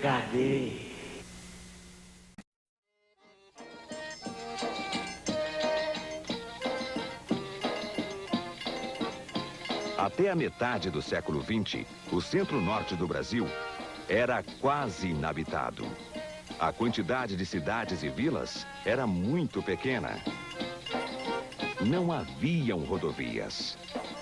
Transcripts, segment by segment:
Cadê? Até a metade do século XX, o centro-norte do Brasil era quase inabitado. A quantidade de cidades e vilas era muito pequena. Não haviam rodovias.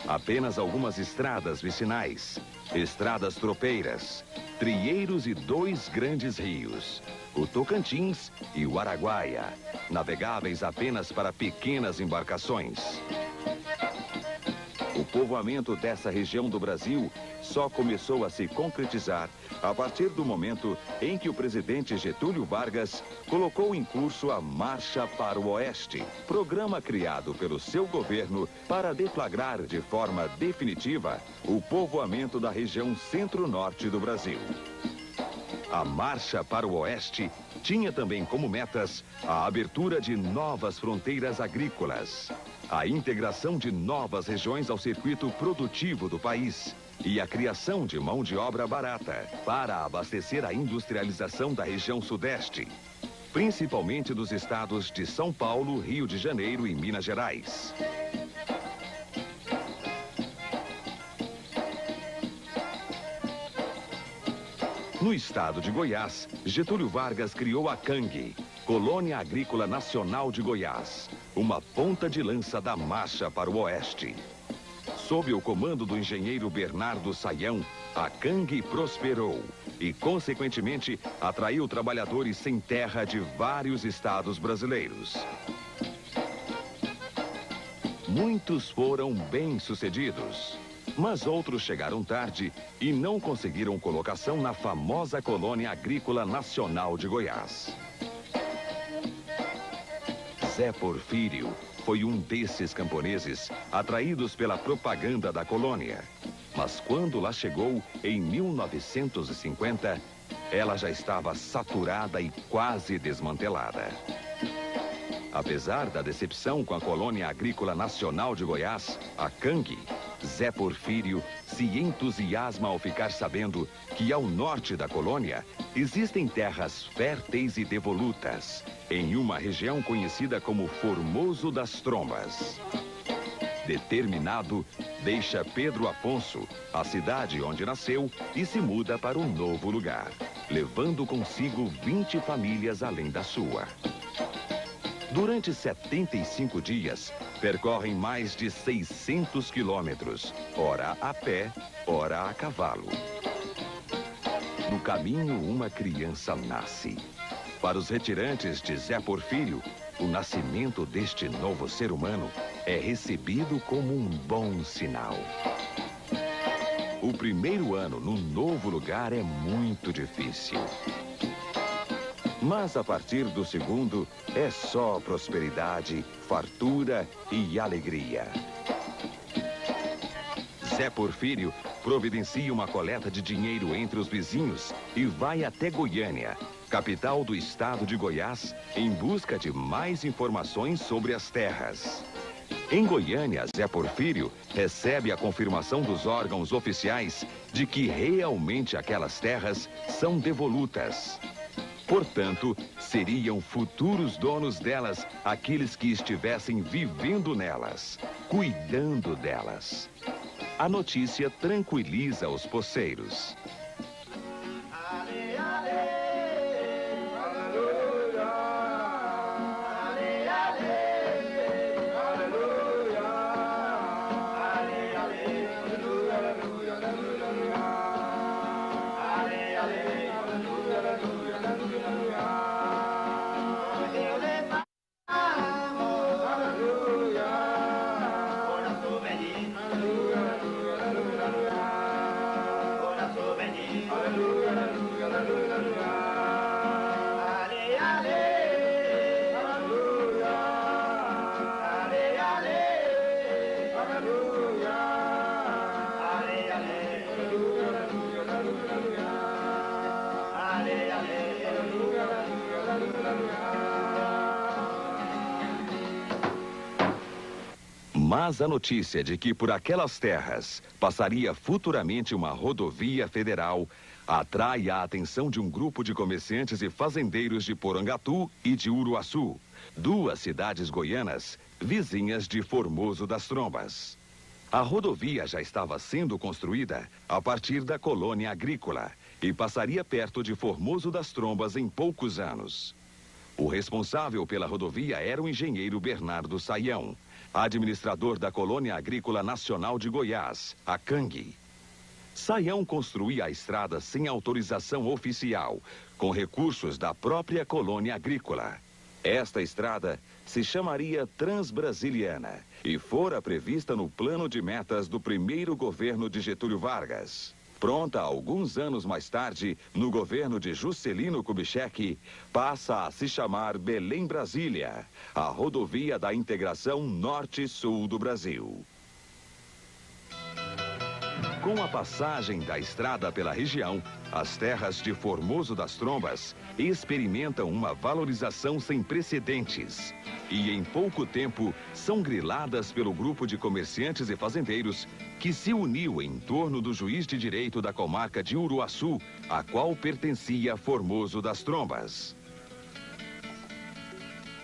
Apenas algumas estradas vicinais, estradas tropeiras, trieiros e 2 grandes rios, o Tocantins e o Araguaia, navegáveis apenas para pequenas embarcações. O povoamento dessa região do Brasil só começou a se concretizar a partir do momento em que o presidente Getúlio Vargas colocou em curso a Marcha para o Oeste, programa criado pelo seu governo para deflagrar de forma definitiva o povoamento da região centro-norte do Brasil. A Marcha para o Oeste tinha também como metas a abertura de novas fronteiras agrícolas, a integração de novas regiões ao circuito produtivo do país e a criação de mão de obra barata para abastecer a industrialização da região sudeste, principalmente dos estados de São Paulo, Rio de Janeiro e Minas Gerais. No estado de Goiás, Getúlio Vargas criou a CANG, Colônia Agrícola Nacional de Goiás, uma ponta de lança da Marcha para o Oeste. Sob o comando do engenheiro Bernardo Saião, a CANG prosperou e, consequentemente, atraiu trabalhadores sem terra de vários estados brasileiros. Muitos foram bem-sucedidos, mas outros chegaram tarde e não conseguiram colocação na famosa Colônia Agrícola Nacional de Goiás. Zé Porfírio foi um desses camponeses atraídos pela propaganda da colônia. Mas quando lá chegou, em 1950, ela já estava saturada e quase desmantelada. Apesar da decepção com a Colônia Agrícola Nacional de Goiás, a CANG, Zé Porfírio se entusiasma ao ficar sabendo que ao norte da colônia existem terras férteis e devolutas, em uma região conhecida como Formoso das Trombas. Determinado, deixa Pedro Afonso, a cidade onde nasceu, e se muda para um novo lugar, levando consigo 20 famílias além da sua. Durante 75 dias, percorrem mais de 600 quilômetros, ora a pé, ora a cavalo. No caminho, uma criança nasce. Para os retirantes de Zé Porfírio, o nascimento deste novo ser humano é recebido como um bom sinal. O primeiro ano no novo lugar é muito difícil. Mas a partir do segundo, é só prosperidade, fartura e alegria. Zé Porfírio providencia uma coleta de dinheiro entre os vizinhos e vai até Goiânia, capital do estado de Goiás, em busca de mais informações sobre as terras. Em Goiânia, Zé Porfírio recebe a confirmação dos órgãos oficiais de que realmente aquelas terras são devolutas. Portanto, seriam futuros donos delas aqueles que estivessem vivendo nelas, cuidando delas. A notícia tranquiliza os poceiros. Mas a notícia de que por aquelas terras passaria futuramente uma rodovia federal atrai a atenção de um grupo de comerciantes e fazendeiros de Porangatu e de Uruaçu, duas cidades goianas vizinhas de Formoso das Trombas. A rodovia já estava sendo construída a partir da colônia agrícola e passaria perto de Formoso das Trombas em poucos anos. O responsável pela rodovia era o engenheiro Bernardo Saião, administrador da Colônia Agrícola Nacional de Goiás, a CANG. Saião construía a estrada sem autorização oficial, com recursos da própria colônia agrícola. Esta estrada se chamaria Transbrasiliana e fora prevista no plano de metas do primeiro governo de Getúlio Vargas. Pronta alguns anos mais tarde, no governo de Juscelino Kubitschek, passa a se chamar Belém-Brasília, a rodovia da integração norte-sul do Brasil. Com a passagem da estrada pela região, as terras de Formoso das Trombas experimentam uma valorização sem precedentes. E em pouco tempo são griladas pelo grupo de comerciantes e fazendeiros que se uniu em torno do juiz de direito da comarca de Uruaçu, a qual pertencia Formoso das Trombas.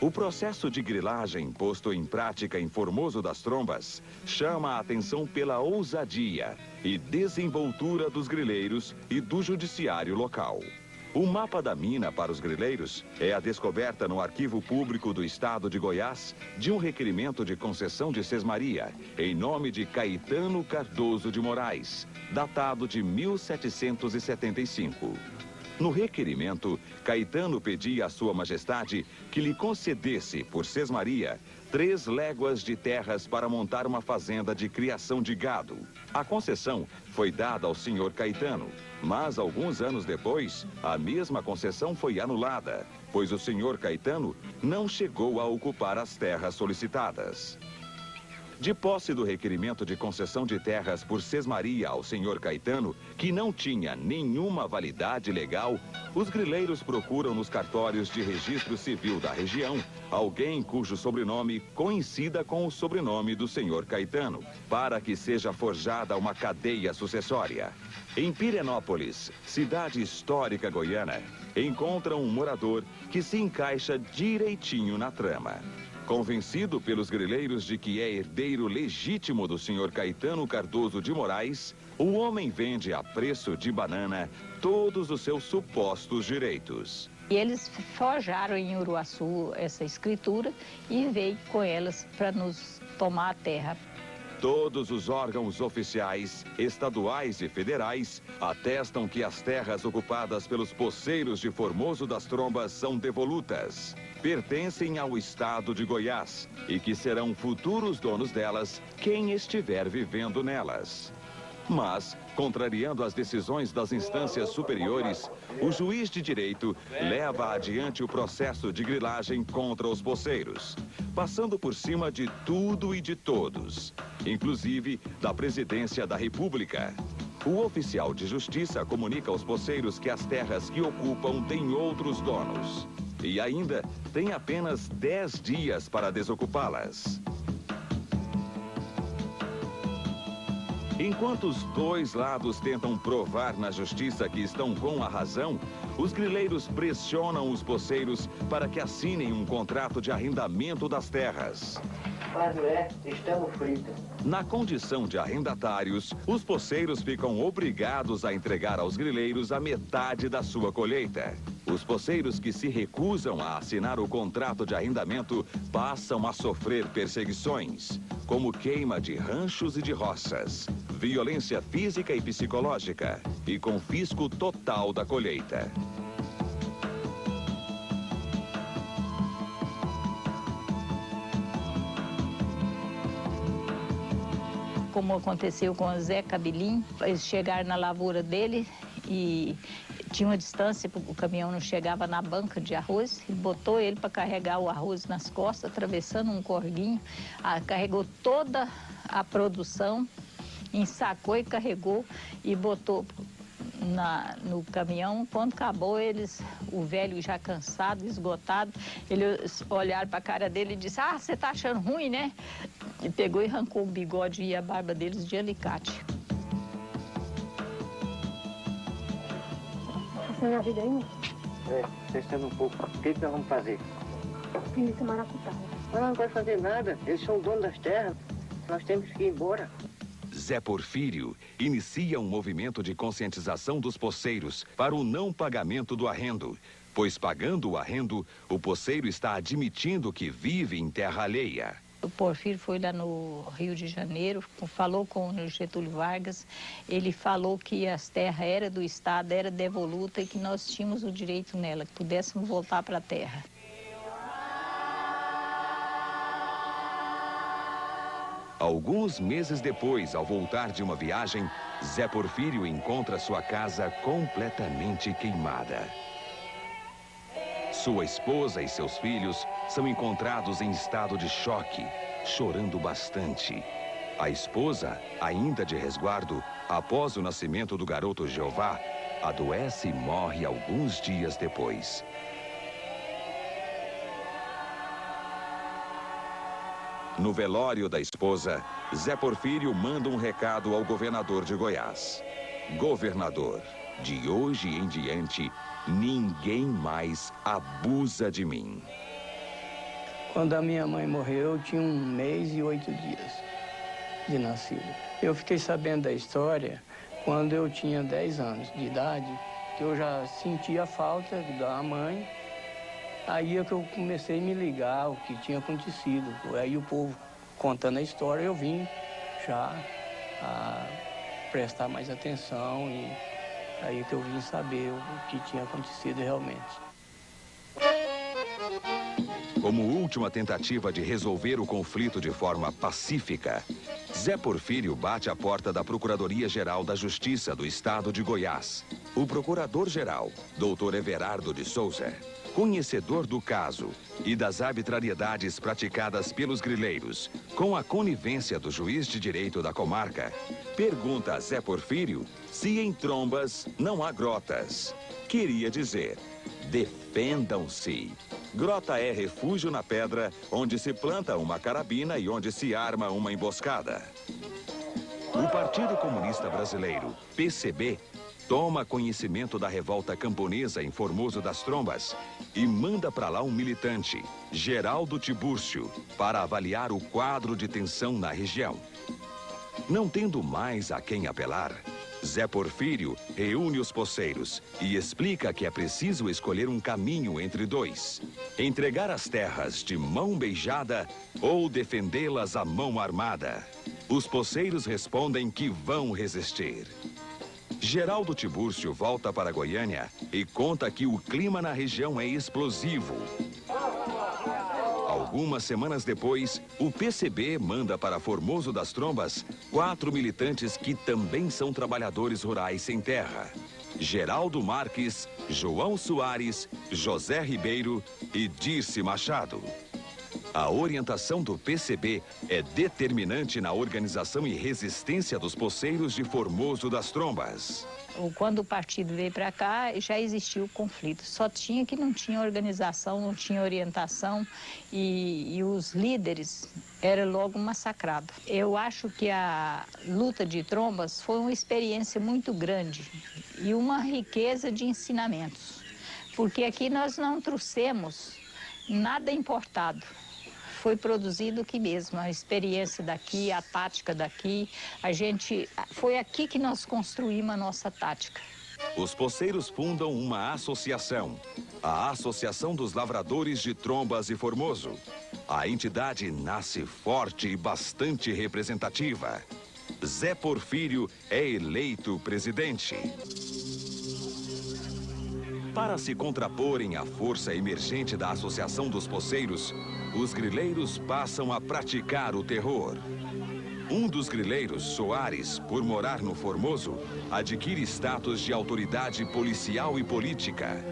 O processo de grilagem posto em prática em Formoso das Trombas chama a atenção pela ousadia e desenvoltura dos grileiros e do judiciário local. O mapa da mina para os grileiros é a descoberta no Arquivo Público do Estado de Goiás de um requerimento de concessão de sesmaria em nome de Caetano Cardoso de Moraes, datado de 1775. No requerimento, Caetano pedia à Sua Majestade que lhe concedesse, por sesmaria, 3 léguas de terras para montar uma fazenda de criação de gado. A concessão foi dada ao senhor Caetano, mas alguns anos depois, a mesma concessão foi anulada, pois o senhor Caetano não chegou a ocupar as terras solicitadas. De posse do requerimento de concessão de terras por sesmaria ao senhor Caetano, que não tinha nenhuma validade legal, os grileiros procuram nos cartórios de registro civil da região alguém cujo sobrenome coincida com o sobrenome do senhor Caetano, para que seja forjada uma cadeia sucessória. Em Pirenópolis, cidade histórica goiana, encontram um morador que se encaixa direitinho na trama. Convencido pelos grileiros de que é herdeiro legítimo do senhor Caetano Cardoso de Moraes, o homem vende a preço de banana todos os seus supostos direitos. E eles forjaram em Uruaçu essa escritura e veio com elas para nos tomar a terra. Todos os órgãos oficiais, estaduais e federais, atestam que as terras ocupadas pelos poceiros de Formoso das Trombas são devolutas. Pertencem ao estado de Goiás e que serão futuros donos delas quem estiver vivendo nelas. Mas, contrariando as decisões das instâncias superiores, o juiz de direito leva adiante o processo de grilagem contra os poceiros, passando por cima de tudo e de todos, inclusive da presidência da República. O oficial de justiça comunica aos poceiros que as terras que ocupam têm outros donos. E ainda tem apenas 10 dias para desocupá-las. Enquanto os dois lados tentam provar na justiça que estão com a razão, os grileiros pressionam os poceiros para que assinem um contrato de arrendamento das terras. Padre, estamos fritos. Na condição de arrendatários, os poceiros ficam obrigados a entregar aos grileiros a metade da sua colheita. Os poceiros que se recusam a assinar o contrato de arrendamento passam a sofrer perseguições, como queima de ranchos e de roças, violência física e psicológica e confisco total da colheita. Como aconteceu com o Zé Cabilim, eles chegaram na lavoura dele e tinha uma distância, o caminhão não chegava na banca de arroz, ele botou ele para carregar o arroz nas costas, atravessando um corguinho, carregou toda a produção, ensacou e carregou e botou no caminhão. Quando acabou, o velho já cansado, esgotado, eles olharam para a cara dele e disse: "Ah, você tá achando ruim, né?" E pegou e arrancou o bigode e a barba deles de alicate. na minha vida aí, Testando um pouco. O que nós vamos fazer? Vinícius Maracutá. Não vai fazer nada. Eles são donos das terras. Nós temos que ir embora. Zé Porfírio inicia um movimento de conscientização dos poceiros para o não pagamento do arrendo, pois pagando o arrendo, o poceiro está admitindo que vive em terra alheia. O Porfírio foi lá no Rio de Janeiro, falou com o Getúlio Vargas, ele falou que as terras eram do Estado, era devoluta e que nós tínhamos o direito nela, que pudéssemos voltar para a terra. Alguns meses depois, ao voltar de uma viagem, Zé Porfírio encontra sua casa completamente queimada. Sua esposa e seus filhos são encontrados em estado de choque, chorando bastante. A esposa, ainda de resguardo, após o nascimento do garoto Jeová, adoece e morre alguns dias depois. No velório da esposa, Zé Porfírio manda um recado ao governador de Goiás. Governador, de hoje em diante, ninguém mais abusa de mim. Quando a minha mãe morreu, eu tinha 1 mês e 8 dias de nascido. Eu fiquei sabendo da história quando eu tinha 10 anos de idade, que eu já sentia a falta da mãe. Aí é que eu comecei a me ligar o que tinha acontecido. Aí o povo contando a história, eu vim já a prestar mais atenção e aí que eu vim saber o que tinha acontecido realmente. Como última tentativa de resolver o conflito de forma pacífica, Zé Porfírio bate à porta da Procuradoria-Geral da Justiça do Estado de Goiás. O procurador-geral, Dr. Everardo de Souza, conhecedor do caso e das arbitrariedades praticadas pelos grileiros, com a conivência do juiz de direito da comarca, pergunta a Zé Porfírio se em Trombas não há grotas. Queria dizer, defendam-se. Grota é refúgio na pedra, onde se planta uma carabina e onde se arma uma emboscada. O Partido Comunista Brasileiro, PCB, toma conhecimento da revolta camponesa em Formoso das Trombas e manda para lá um militante, Geraldo Tibúrcio, para avaliar o quadro de tensão na região. Não tendo mais a quem apelar, Zé Porfírio reúne os poceiros e explica que é preciso escolher um caminho entre dois: entregar as terras de mão beijada ou defendê-las à mão armada. Os poceiros respondem que vão resistir. Geraldo Tibúrcio volta para Goiânia e conta que o clima na região é explosivo. Algumas semanas depois, o PCB manda para Formoso das Trombas 4 militantes que também são trabalhadores rurais sem terra: Geraldo Marques, João Soares, José Ribeiro e Dirce Machado. A orientação do PCB é determinante na organização e resistência dos poceiros de Formoso das Trombas. Quando o partido veio para cá, já existia o conflito. Só tinha que não tinha organização, não tinha orientação e os líderes eram logo massacrados. Eu acho que a luta de Trombas foi uma experiência muito grande e uma riqueza de ensinamentos. Porque aqui nós não trouxemos nada importado. Foi produzido aqui mesmo, a experiência daqui, a tática daqui. Foi aqui que nós construímos a nossa tática. Os poceiros fundam uma associação, a Associação dos Lavradores de Trombas e Formoso. A entidade nasce forte e bastante representativa. Zé Porfírio é eleito presidente. Para se contraporem à força emergente da Associação dos Poceiros, os grileiros passam a praticar o terror. Um dos grileiros, Soares, por morar no Formoso, adquire status de autoridade policial e política.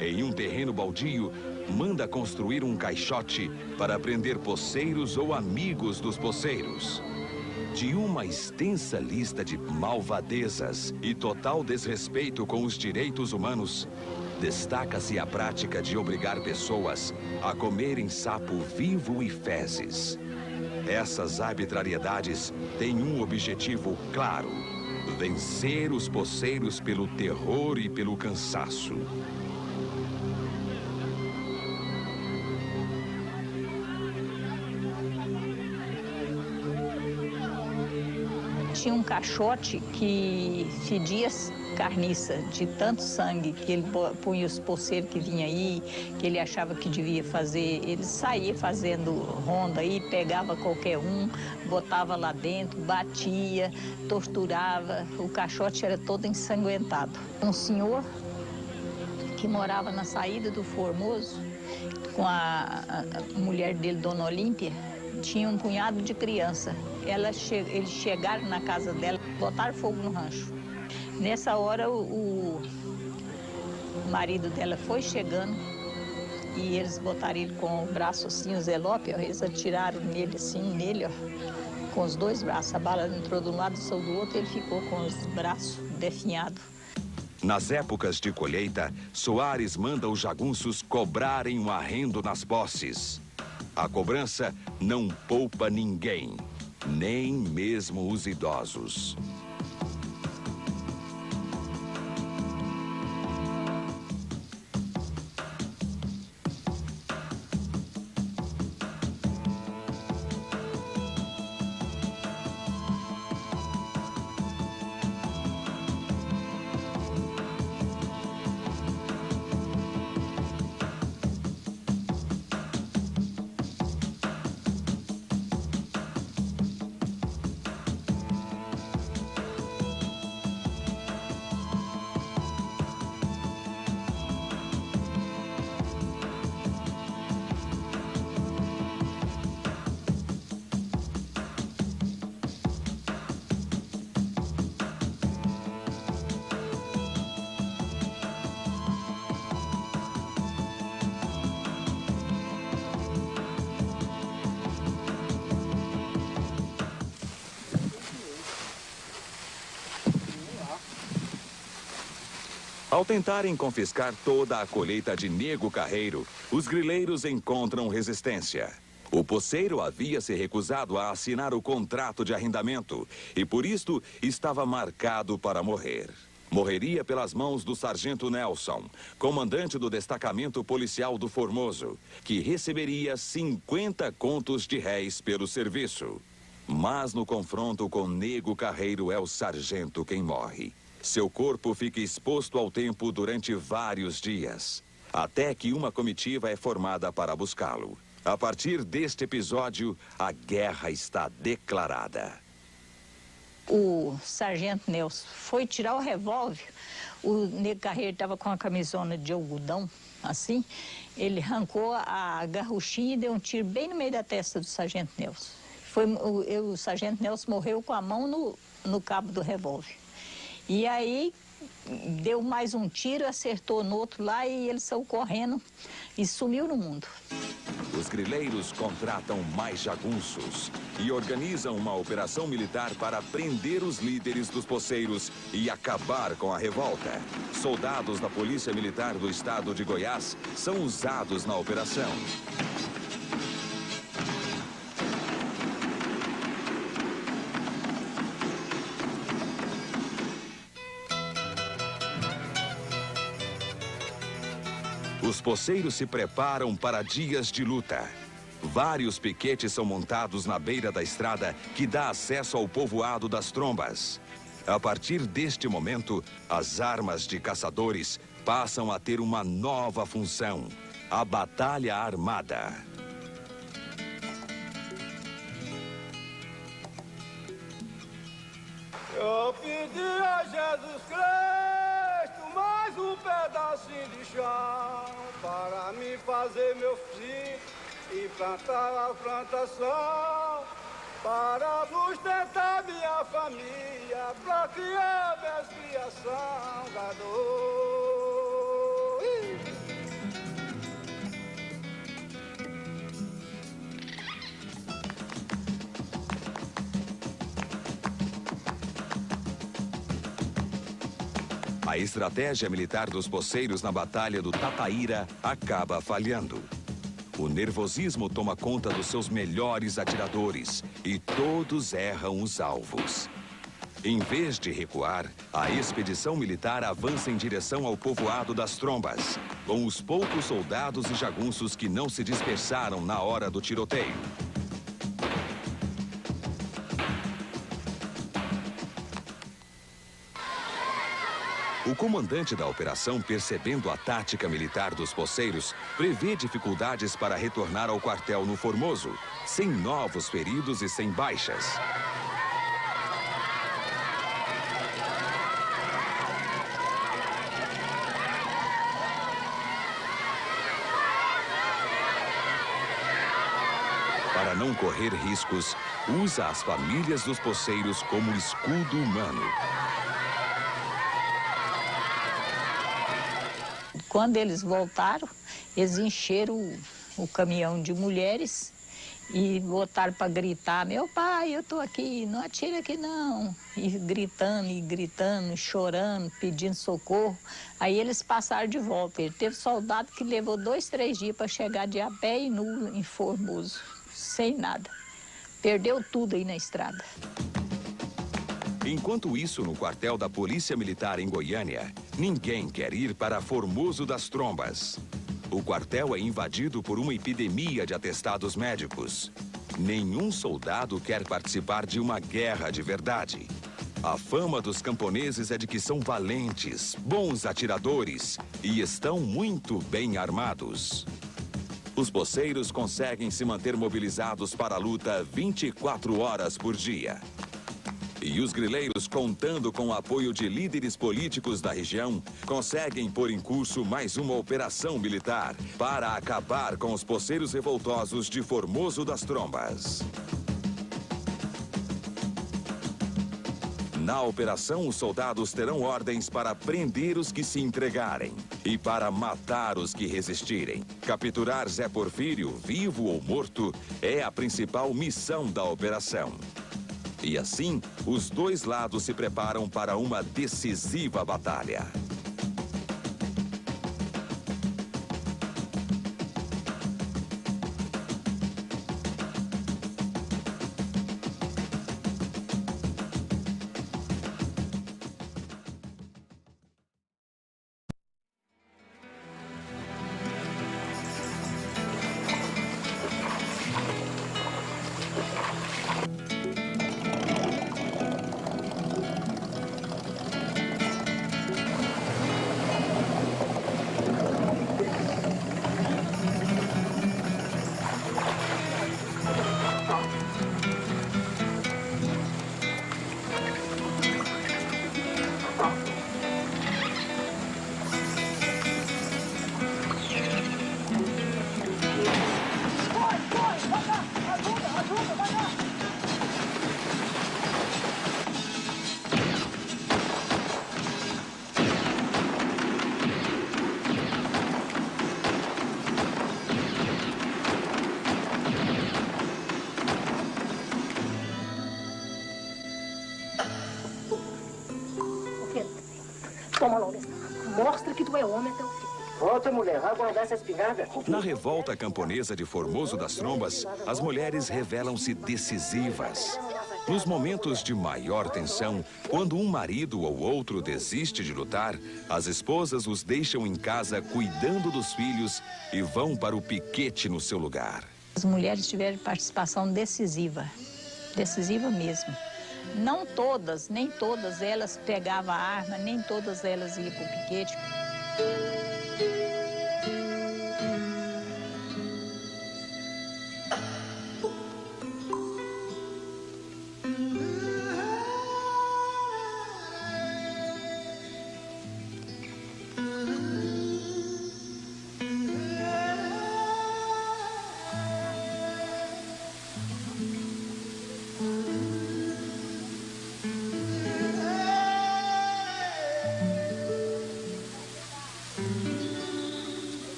Em um terreno baldio, manda construir um caixote para prender poceiros ou amigos dos poceiros. De uma extensa lista de malvadezas e total desrespeito com os direitos humanos, destaca-se a prática de obrigar pessoas a comerem sapo vivo e fezes. Essas arbitrariedades têm um objetivo claro: Vencer os poceiros pelo terror e pelo cansaço. Tinha um caixote que fedia carniça de tanto sangue que ele punha os poceiros que vinha aí, que ele achava que devia fazer. Ele saía fazendo ronda aí, pegava qualquer um, botava lá dentro, batia, torturava. O caixote era todo ensanguentado. Um senhor que morava na saída do Formoso, com a mulher dele, Dona Olímpia, tinha um punhado de criança. Eles chegaram na casa dela, botaram fogo no rancho. Nessa hora, o marido dela foi chegando e eles botaram ele com o braço assim, o zelope, ó, eles atiraram nele assim, ó, com os dois braços. A bala entrou de um lado e saiu do outro, ele ficou com os braços definhados. Nas épocas de colheita, Soares manda os jagunços cobrarem um arrendo nas posses. A cobrança não poupa ninguém, nem mesmo os idosos. Ao tentarem confiscar toda a colheita de Nego Carreiro, os grileiros encontram resistência. O poceiro havia se recusado a assinar o contrato de arrendamento e, por isto, estava marcado para morrer. Morreria pelas mãos do sargento Nelson, comandante do destacamento policial do Formoso, que receberia 50 contos de réis pelo serviço. Mas no confronto com Nego Carreiro é o sargento quem morre. Seu corpo fica exposto ao tempo durante vários dias, até que uma comitiva é formada para buscá-lo. A partir deste episódio, a guerra está declarada. O sargento Nelson foi tirar o revólver, o Nego Carreiro estava com a camisona de algodão, assim, ele arrancou a garruchinha e deu um tiro bem no meio da testa do sargento Nelson. O sargento Nelson morreu com a mão no cabo do revólver. E aí, deu mais um tiro, acertou no outro lá e ele saiu correndo e sumiu no mundo. Os grileiros contratam mais jagunços e organizam uma operação militar para prender os líderes dos poceiros e acabar com a revolta. Soldados da Polícia Militar do Estado de Goiás são usados na operação. Os poceiros se preparam para dias de luta. Vários piquetes são montados na beira da estrada que dá acesso ao povoado das Trombas. A partir deste momento, as armas de caçadores passam a ter uma nova função: a batalha armada. Eu pedi a Jesus Cristo mais um pedacinho de chão para me fazer meu filho e plantar a plantação, para sustentar minha família, para criar minhas criação, gado. A estratégia militar dos poceiros na Batalha do Tataíra acaba falhando. O nervosismo toma conta dos seus melhores atiradores e todos erram os alvos. Em vez de recuar, a expedição militar avança em direção ao povoado das Trombas, com os poucos soldados e jagunços que não se dispersaram na hora do tiroteio. O comandante da operação, percebendo a tática militar dos poceiros, prevê dificuldades para retornar ao quartel no Formoso, sem novos feridos e sem baixas. Para não correr riscos, usa as famílias dos poceiros como escudo humano. Quando eles voltaram, eles encheram o caminhão de mulheres e botaram para gritar: meu pai, eu estou aqui, não atira aqui não. E gritando, chorando, pedindo socorro. Aí eles passaram de volta. Teve soldado que levou 2, 3 dias para chegar de a pé e nu em Formoso, sem nada. Perdeu tudo aí na estrada. Enquanto isso, no quartel da Polícia Militar em Goiânia, ninguém quer ir para Formoso das Trombas. O quartel é invadido por uma epidemia de atestados médicos. Nenhum soldado quer participar de uma guerra de verdade. A fama dos camponeses é de que são valentes, bons atiradores e estão muito bem armados. Os poceiros conseguem se manter mobilizados para a luta 24 horas por dia. E os grileiros, contando com o apoio de líderes políticos da região, conseguem pôr em curso mais uma operação militar para acabar com os poceiros revoltosos de Formoso das Trombas. Na operação, os soldados terão ordens para prender os que se entregarem e para matar os que resistirem. Capturar Zé Porfírio, vivo ou morto, é a principal missão da operação. E assim, os dois lados se preparam para uma decisiva batalha. Toma logo essa. Mostra que tu é homem até o fim. Volta, mulher, vai guardar essa espingarda. Na revolta camponesa de Formoso das Trombas, as mulheres revelam-se decisivas. Nos momentos de maior tensão, quando um marido ou outro desiste de lutar, as esposas os deixam em casa cuidando dos filhos e vão para o piquete no seu lugar. As mulheres tiveram participação decisiva mesmo. Não todas, nem todas elas pegavam a arma, nem todas elas iam para o piquete.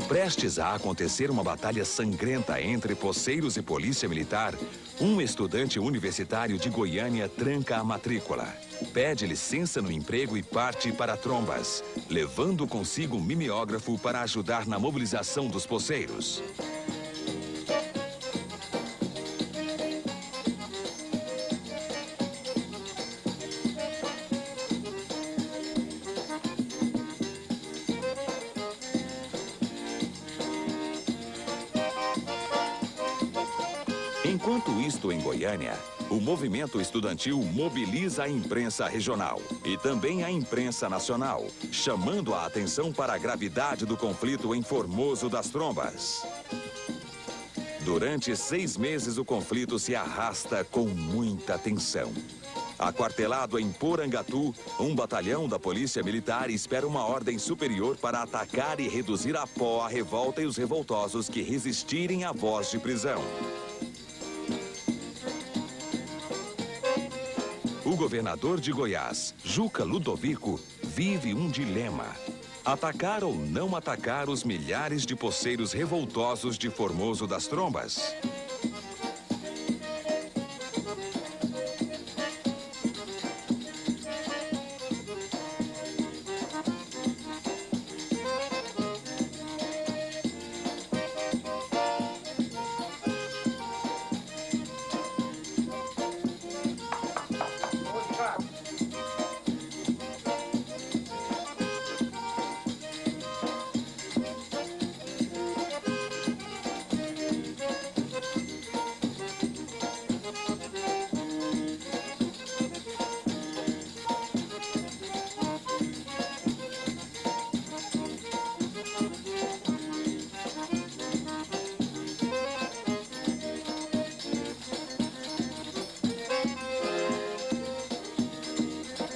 Prestes a acontecer uma batalha sangrenta entre poceiros e polícia militar, um estudante universitário de Goiânia tranca a matrícula. pede licença no emprego e parte para Trombas, levando consigo um mimeógrafo para ajudar na mobilização dos poceiros. Enquanto isto em Goiânia, o movimento estudantil mobiliza a imprensa regional e também a imprensa nacional, chamando a atenção para a gravidade do conflito em Formoso das Trombas. Durante 6 meses, o conflito se arrasta com muita tensão. Aquartelado em Porangatu, um batalhão da Polícia Militar espera uma ordem superior para atacar e reduzir a pó a revolta e os revoltosos que resistirem à voz de prisão. O governador de Goiás, Juca Ludovico, vive um dilema: atacar ou não atacar os milhares de poceiros revoltosos de Formoso das Trombas?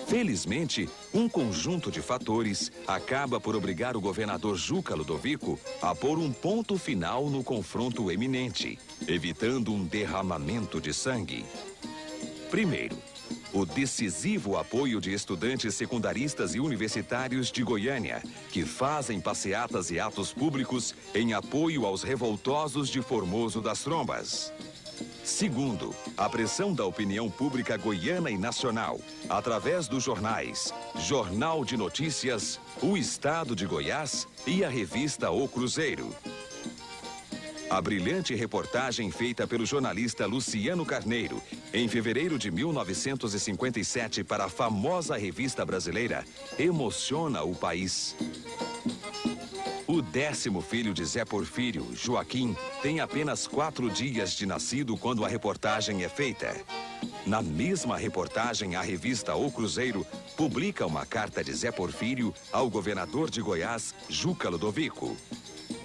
Felizmente, um conjunto de fatores acaba por obrigar o governador Juca Ludovico a pôr um ponto final no confronto eminente, evitando um derramamento de sangue. Primeiro, o decisivo apoio de estudantes secundaristas e universitários de Goiânia, que fazem passeatas e atos públicos em apoio aos revoltosos de Formoso das Trombas. Segundo, a pressão da opinião pública goiana e nacional, através dos jornais Jornal de Notícias, O Estado de Goiás e a revista O Cruzeiro. A brilhante reportagem feita pelo jornalista Luciano Carneiro, em fevereiro de 1957, para a famosa revista brasileira, emociona o país. O 10º filho de Zé Porfírio, Joaquim, tem apenas 4 dias de nascido quando a reportagem é feita. Na mesma reportagem, a revista O Cruzeiro publica uma carta de Zé Porfírio ao governador de Goiás, Juca Ludovico.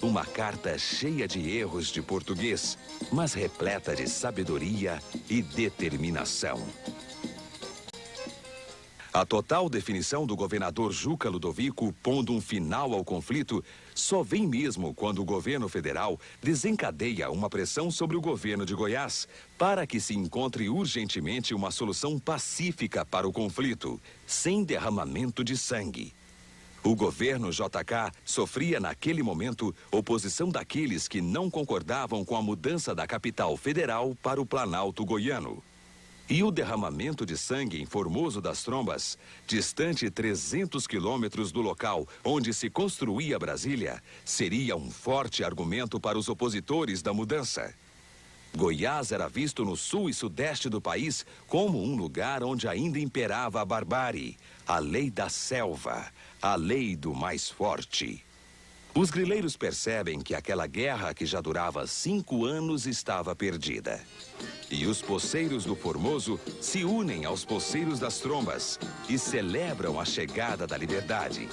Uma carta cheia de erros de português, mas repleta de sabedoria e determinação. A total definição do governador Juca Ludovico, pondo um final ao conflito, só vem mesmo quando o governo federal desencadeia uma pressão sobre o governo de Goiás para que se encontre urgentemente uma solução pacífica para o conflito, sem derramamento de sangue. O governo JK sofria naquele momento oposição daqueles que não concordavam com a mudança da capital federal para o Planalto Goiano. E o derramamento de sangue em Formoso das Trombas, distante 300 quilômetros do local onde se construía Brasília, seria um forte argumento para os opositores da mudança. Goiás era visto no sul e sudeste do país como um lugar onde ainda imperava a barbárie, a lei da selva, a lei do mais forte. Os grileiros percebem que aquela guerra que já durava 5 anos estava perdida. E os poceiros do Formoso se unem aos poceiros das Trombas e celebram a chegada da liberdade.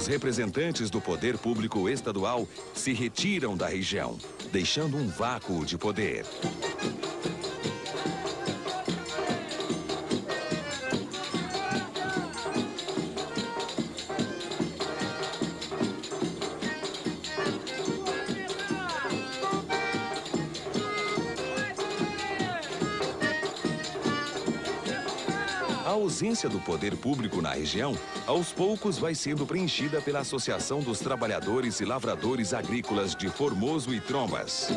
Os representantes do poder público estadual se retiram da região, deixando um vácuo de poder. A ausência do poder público na região, aos poucos vai sendo preenchida pela Associação dos Trabalhadores e Lavradores Agrícolas de Formoso e Trombas.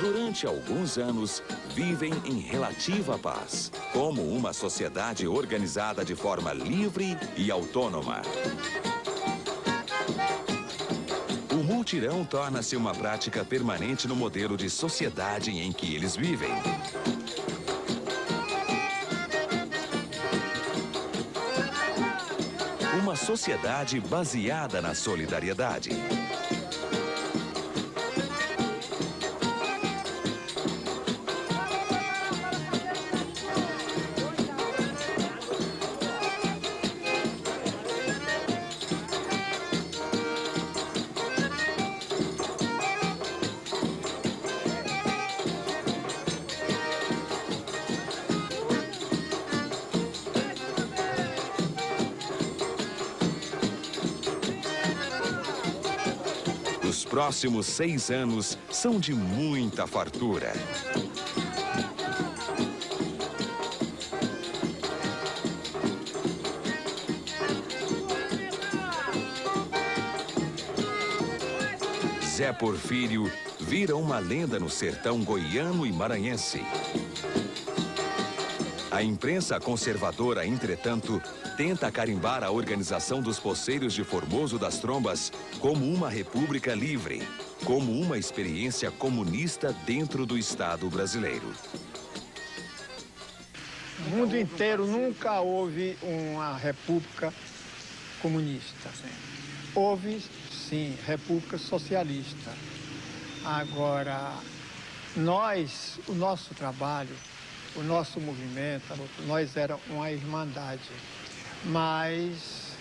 Durante alguns anos, vivem em relativa paz, como uma sociedade organizada de forma livre e autônoma. O mutirão torna-se uma prática permanente no modelo de sociedade em que eles vivem. Uma sociedade baseada na solidariedade. Os próximos 6 anos são de muita fartura. Zé Porfírio vira uma lenda no sertão goiano e maranhense. A imprensa conservadora, entretanto, tenta carimbar a organização dos poceiros de Formoso das Trombas como uma república livre, como uma experiência comunista dentro do Estado brasileiro. No mundo inteiro nunca houve uma república comunista. Houve, sim, república socialista. Agora, o nosso trabalho, o nosso movimento, nós éramos uma irmandade, mas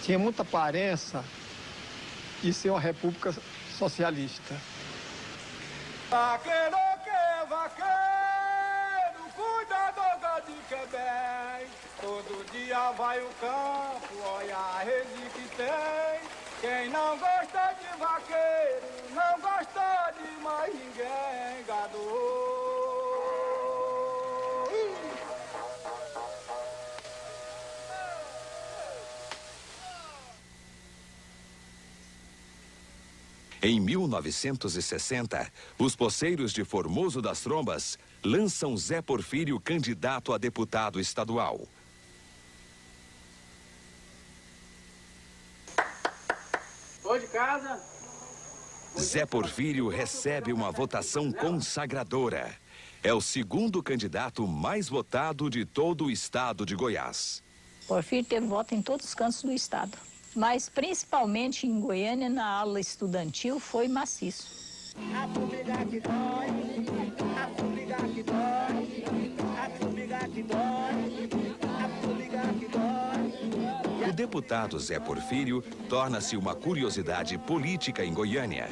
tinha muita aparência de ser uma república socialista. Vaqueiro que é vaqueiro, cuidador de que bem. Todo dia vai ao campo, olha a rede que tem. Quem não gosta de vaqueiro, não gosta de mais ninguém, gado. Em 1960, os poceiros de Formoso das Trombas lançam Zé Porfírio candidato a deputado estadual. Tô de casa. Zé Porfírio recebe uma votação consagradora. É o segundo candidato mais votado de todo o estado de Goiás. Porfírio teve voto em todos os cantos do estado, mas principalmente em Goiânia, na ala estudantil, foi maciço. A formiga que dói, a formiga que dói, a formiga que dói, a formiga que dói. O deputado Zé Porfírio torna-se uma curiosidade política em Goiânia.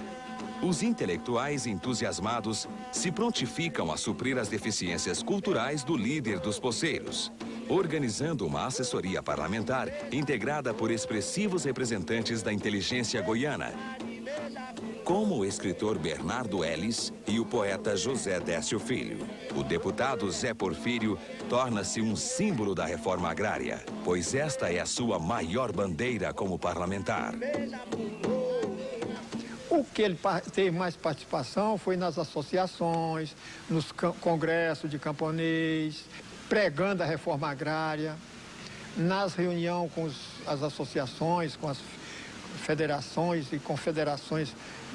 Os intelectuais entusiasmados se prontificam a suprir as deficiências culturais do líder dos poceiros, organizando uma assessoria parlamentar integrada por expressivos representantes da inteligência goiana, como o escritor Bernardo Ellis e o poeta José Décio Filho. O deputado Zé Porfírio torna-se um símbolo da reforma agrária, pois esta é a sua maior bandeira como parlamentar. O que ele teve mais participação foi nas associações, nos congressos de camponês, pregando a reforma agrária, nas reuniões com as associações, com as federações e confederações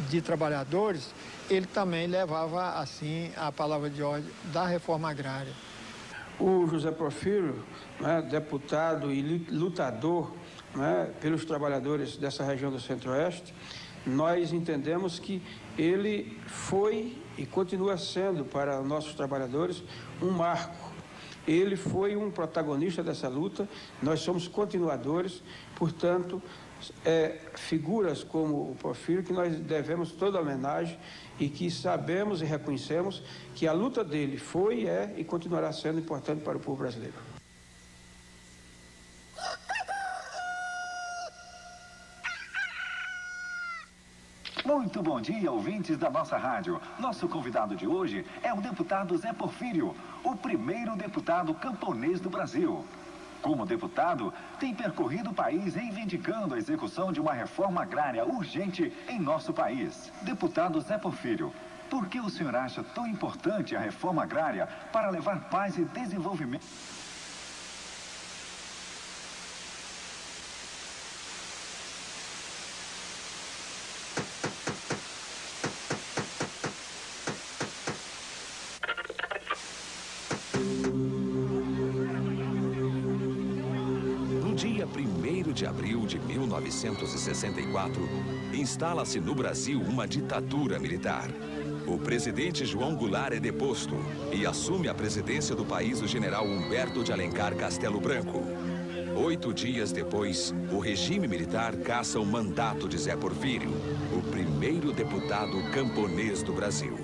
de trabalhadores, ele também levava, assim, a palavra de ordem da reforma agrária. O José Porfírio, né, deputado e lutador, né, pelos trabalhadores dessa região do Centro-Oeste, nós entendemos que ele foi e continua sendo para nossos trabalhadores um marco. Ele foi um protagonista dessa luta, nós somos continuadores, portanto, figuras como o Porfírio que nós devemos toda a homenagem e que sabemos e reconhecemos que a luta dele foi, e continuará sendo importante para o povo brasileiro. Muito bom dia, ouvintes da nossa rádio. Nosso convidado de hoje é o deputado Zé Porfírio, o primeiro deputado camponês do Brasil. Como deputado, tem percorrido o país reivindicando a execução de uma reforma agrária urgente em nosso país. Deputado Zé Porfírio, por que o senhor acha tão importante a reforma agrária para levar paz e desenvolvimento? Dia 1º de abril de 1964, instala-se no Brasil uma ditadura militar. O presidente João Goulart é deposto e assume a presidência do país o general Humberto de Alencar Castelo Branco. 8 dias depois, o regime militar caça o mandato de Zé Porfírio, o primeiro deputado camponês do Brasil.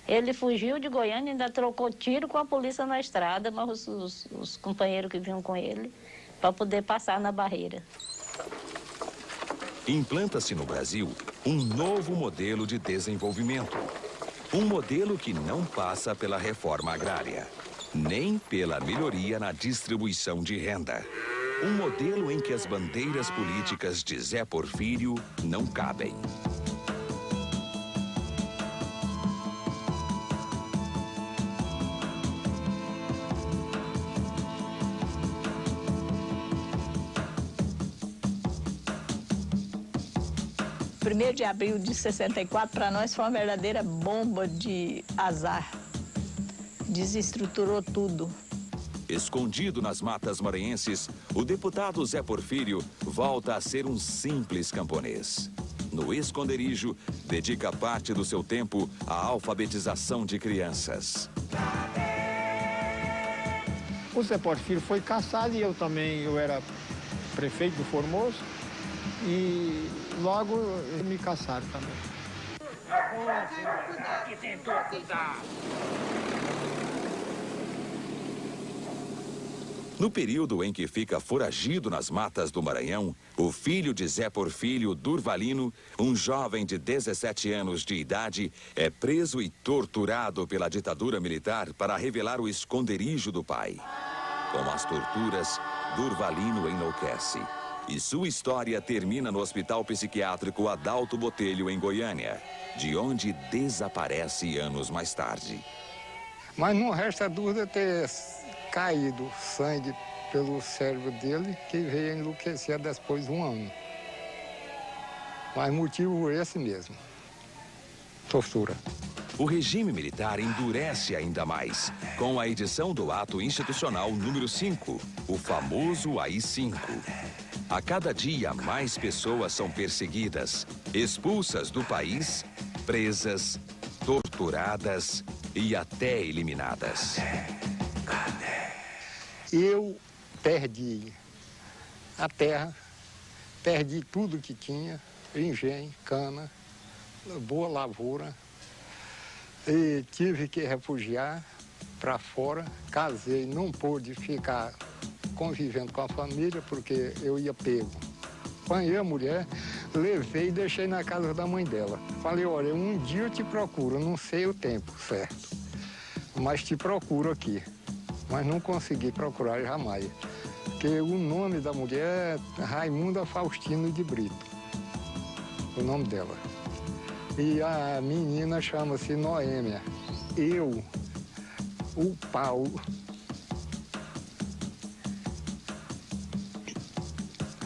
Ele fugiu de Goiânia e ainda trocou tiro com a polícia na estrada, mas os companheiros que vinham com ele, para poder passar na barreira. Implanta-se no Brasil um novo modelo de desenvolvimento. Um modelo que não passa pela reforma agrária, nem pela melhoria na distribuição de renda. Um modelo em que as bandeiras políticas de Zé Porfírio não cabem. O 1º de abril de 64, para nós, foi uma verdadeira bomba de azar. Desestruturou tudo. Escondido nas matas maranhenses, o deputado Zé Porfírio volta a ser um simples camponês. No esconderijo, dedica parte do seu tempo à alfabetização de crianças. O Zé Porfírio foi caçado e eu era prefeito do Formoso. E logo me caçaram também. No período em que fica foragido nas matas do Maranhão, o filho de Zé Porfírio, Durvalino, um jovem de 17 anos de idade, é preso e torturado pela ditadura militar para revelar o esconderijo do pai. Com as torturas, Durvalino enlouquece. E sua história termina no Hospital Psiquiátrico Adalto Botelho, em Goiânia, de onde desaparece anos mais tarde. Mas não resta dúvida ter caído sangue pelo cérebro dele, que veio a enlouquecer depois de um ano. Mas motivo esse mesmo, tortura. O regime militar endurece ainda mais, com a edição do Ato Institucional número 5, o famoso AI-5. A cada dia, mais pessoas são perseguidas, expulsas do país, presas, torturadas e até eliminadas. Eu perdi a terra, perdi tudo que tinha, engenho, cana, boa lavoura. E tive que refugiar para fora, casei, não pude ficar convivendo com a família, porque eu ia pego. Apanhei a mulher, levei e deixei na casa da mãe dela. Falei, olha, um dia eu te procuro, não sei o tempo certo, mas te procuro aqui. Mas não consegui procurar jamais, porque o nome da mulher é Raimunda Faustino de Brito, o nome dela. E a menina chama-se Noêmia. Eu, o Paulo,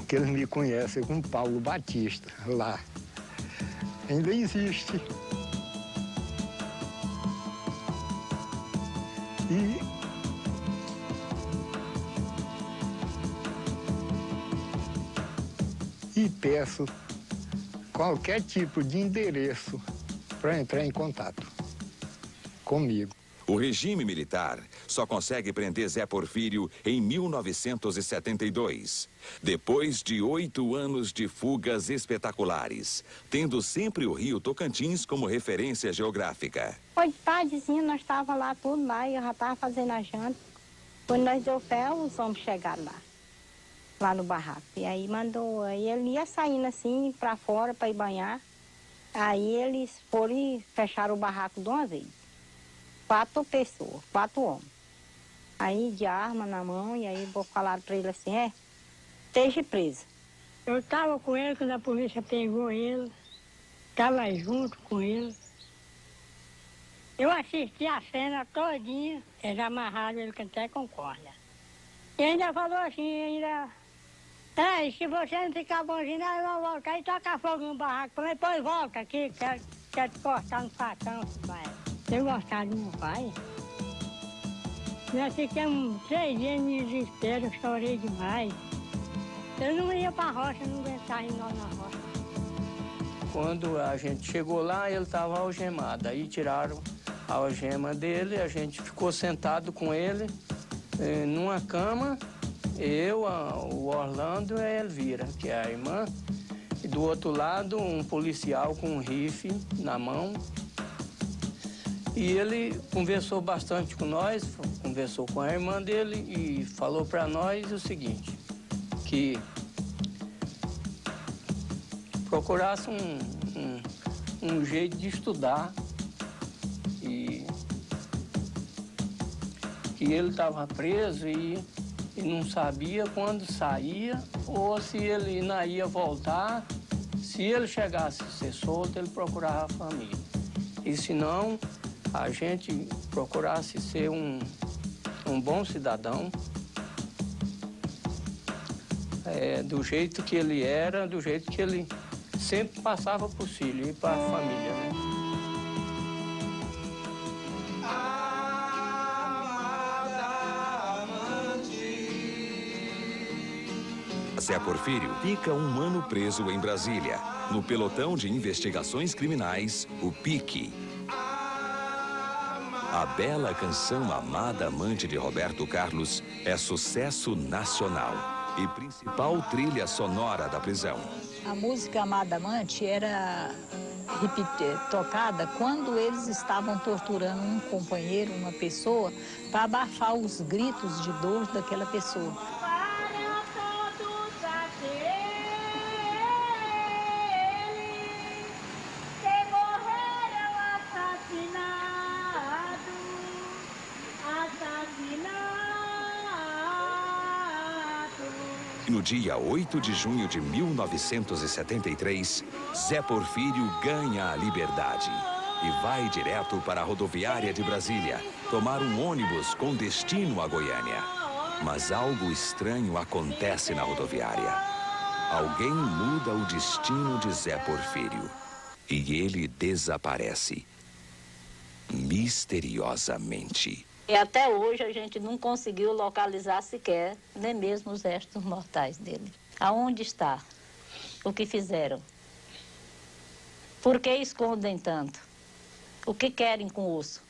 que eles me conhecem como Paulo Batista, lá. Ainda existe. E e peço qualquer tipo de endereço para entrar em contato comigo. O regime militar só consegue prender Zé Porfírio em 1972, depois de 8 anos de fugas espetaculares, tendo sempre o Rio Tocantins como referência geográfica. Foi de tardezinha, nós estávamos lá tudo lá e eu já estava fazendo a janta. Quando nós deu fé, os homens chegaram lá no barraco. E aí aí ele ia saindo assim para fora para ir banhar. Aí eles foram e fecharam o barraco de uma vez. 4 pessoas, 4 homens. Aí de arma na mão, e aí falaram para ele assim, esteja preso. Eu estava com ele quando a polícia pegou ele, estava junto com ele. Eu assisti a cena todinha, eles amarraram ele até com corda. E ainda falou assim, se você não ficar bonzinho, eu vou voltar e tocar fogo no barraco. Falei, pois volta aqui, quero te cortar no facão, pai. Eu gostava do meu pai. Nós ficamos 3 dias em desespero, eu chorei demais. Eu não ia para a roça, não aguentava ir na roça. Quando a gente chegou lá, ele estava algemado. Aí tiraram a algema dele, a gente ficou sentado com ele numa cama. Eu, o Orlando e a Elvira, que é a irmã. E do outro lado, um policial com um rifle na mão. E ele conversou bastante com nós, conversou com a irmã dele e falou para nós o seguinte, que procurasse um jeito de estudar e que ele estava preso e não sabia quando saía ou se ele não ia voltar. Se ele chegasse a ser solto, ele procurava a família. E se não, a gente procurasse ser um bom cidadão, do jeito que ele era, do jeito que ele sempre passava por filho e para a família, né? Zé Porfírio fica 1 ano preso em Brasília, no pelotão de investigações criminais, o PIC. A bela canção Amada Amante de Roberto Carlos é sucesso nacional e principal trilha sonora da prisão. A música Amada Amante era tocada quando eles estavam torturando um companheiro, uma pessoa, para abafar os gritos de dor daquela pessoa. No dia 8 de junho de 1973, Zé Porfírio ganha a liberdade e vai direto para a rodoviária de Brasília, tomar um ônibus com destino a Goiânia. Mas algo estranho acontece na rodoviária. Alguém muda o destino de Zé Porfírio e ele desaparece misteriosamente. E até hoje a gente não conseguiu localizar sequer, nem mesmo os restos mortais dele. Aonde está? O que fizeram? Por que escondem tanto? O que querem com o osso?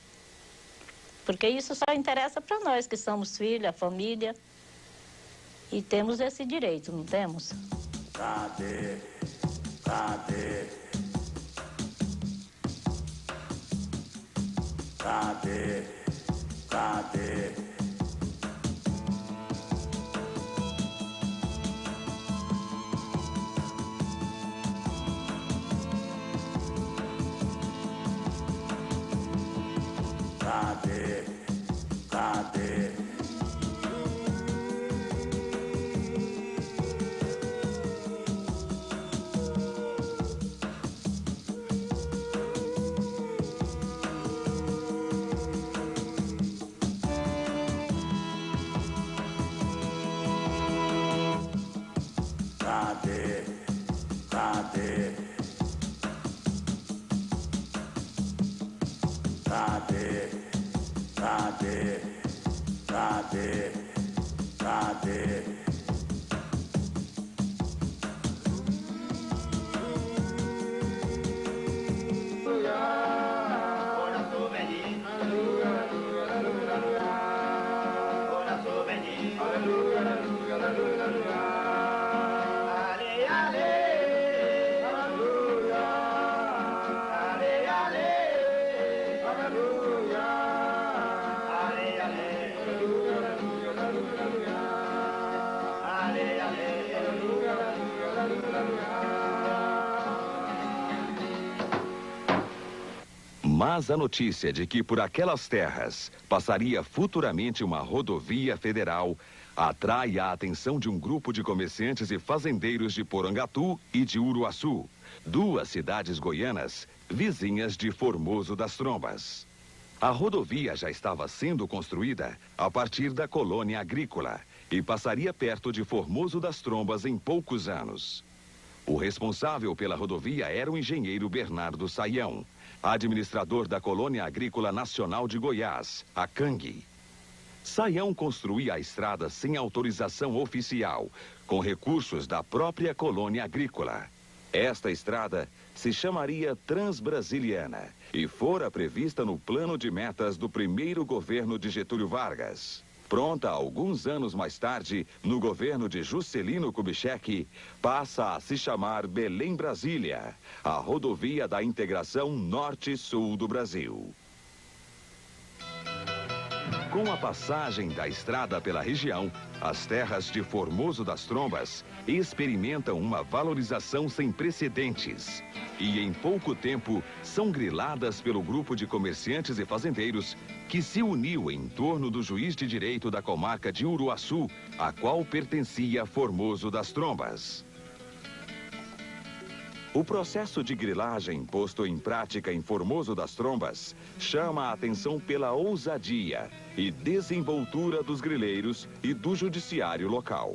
Porque isso só interessa para nós, que somos filhos, a família. E temos esse direito, não temos? Cadê? Cadê? Cadê? Cadê? Cadê? Cadê? Cadê? Cadê? Cadê? Cadê? Cadê? Cadê? Mas a notícia de que por aquelas terras passaria futuramente uma rodovia federal atrai a atenção de um grupo de comerciantes e fazendeiros de Porangatu e de Uruaçu, duas cidades goianas vizinhas de Formoso das Trombas. A rodovia já estava sendo construída a partir da colônia agrícola e passaria perto de Formoso das Trombas em poucos anos. O responsável pela rodovia era o engenheiro Bernardo Saião, administrador da Colônia Agrícola Nacional de Goiás, a CANG. Saião construía a estrada sem autorização oficial, com recursos da própria colônia agrícola. Esta estrada se chamaria Transbrasiliana e fora prevista no plano de metas do primeiro governo de Getúlio Vargas. Pronta alguns anos mais tarde, no governo de Juscelino Kubitschek, passa a se chamar Belém-Brasília, a rodovia da integração norte-sul do Brasil. Com a passagem da estrada pela região, as terras de Formoso das Trombas experimentam uma valorização sem precedentes e, em pouco tempo, são griladas pelo grupo de comerciantes e fazendeiros que se uniu em torno do juiz de direito da comarca de Uruaçu, a qual pertencia Formoso das Trombas. O processo de grilagem posto em prática em Formoso das Trombas chama a atenção pela ousadia e desenvoltura dos grileiros e do judiciário local.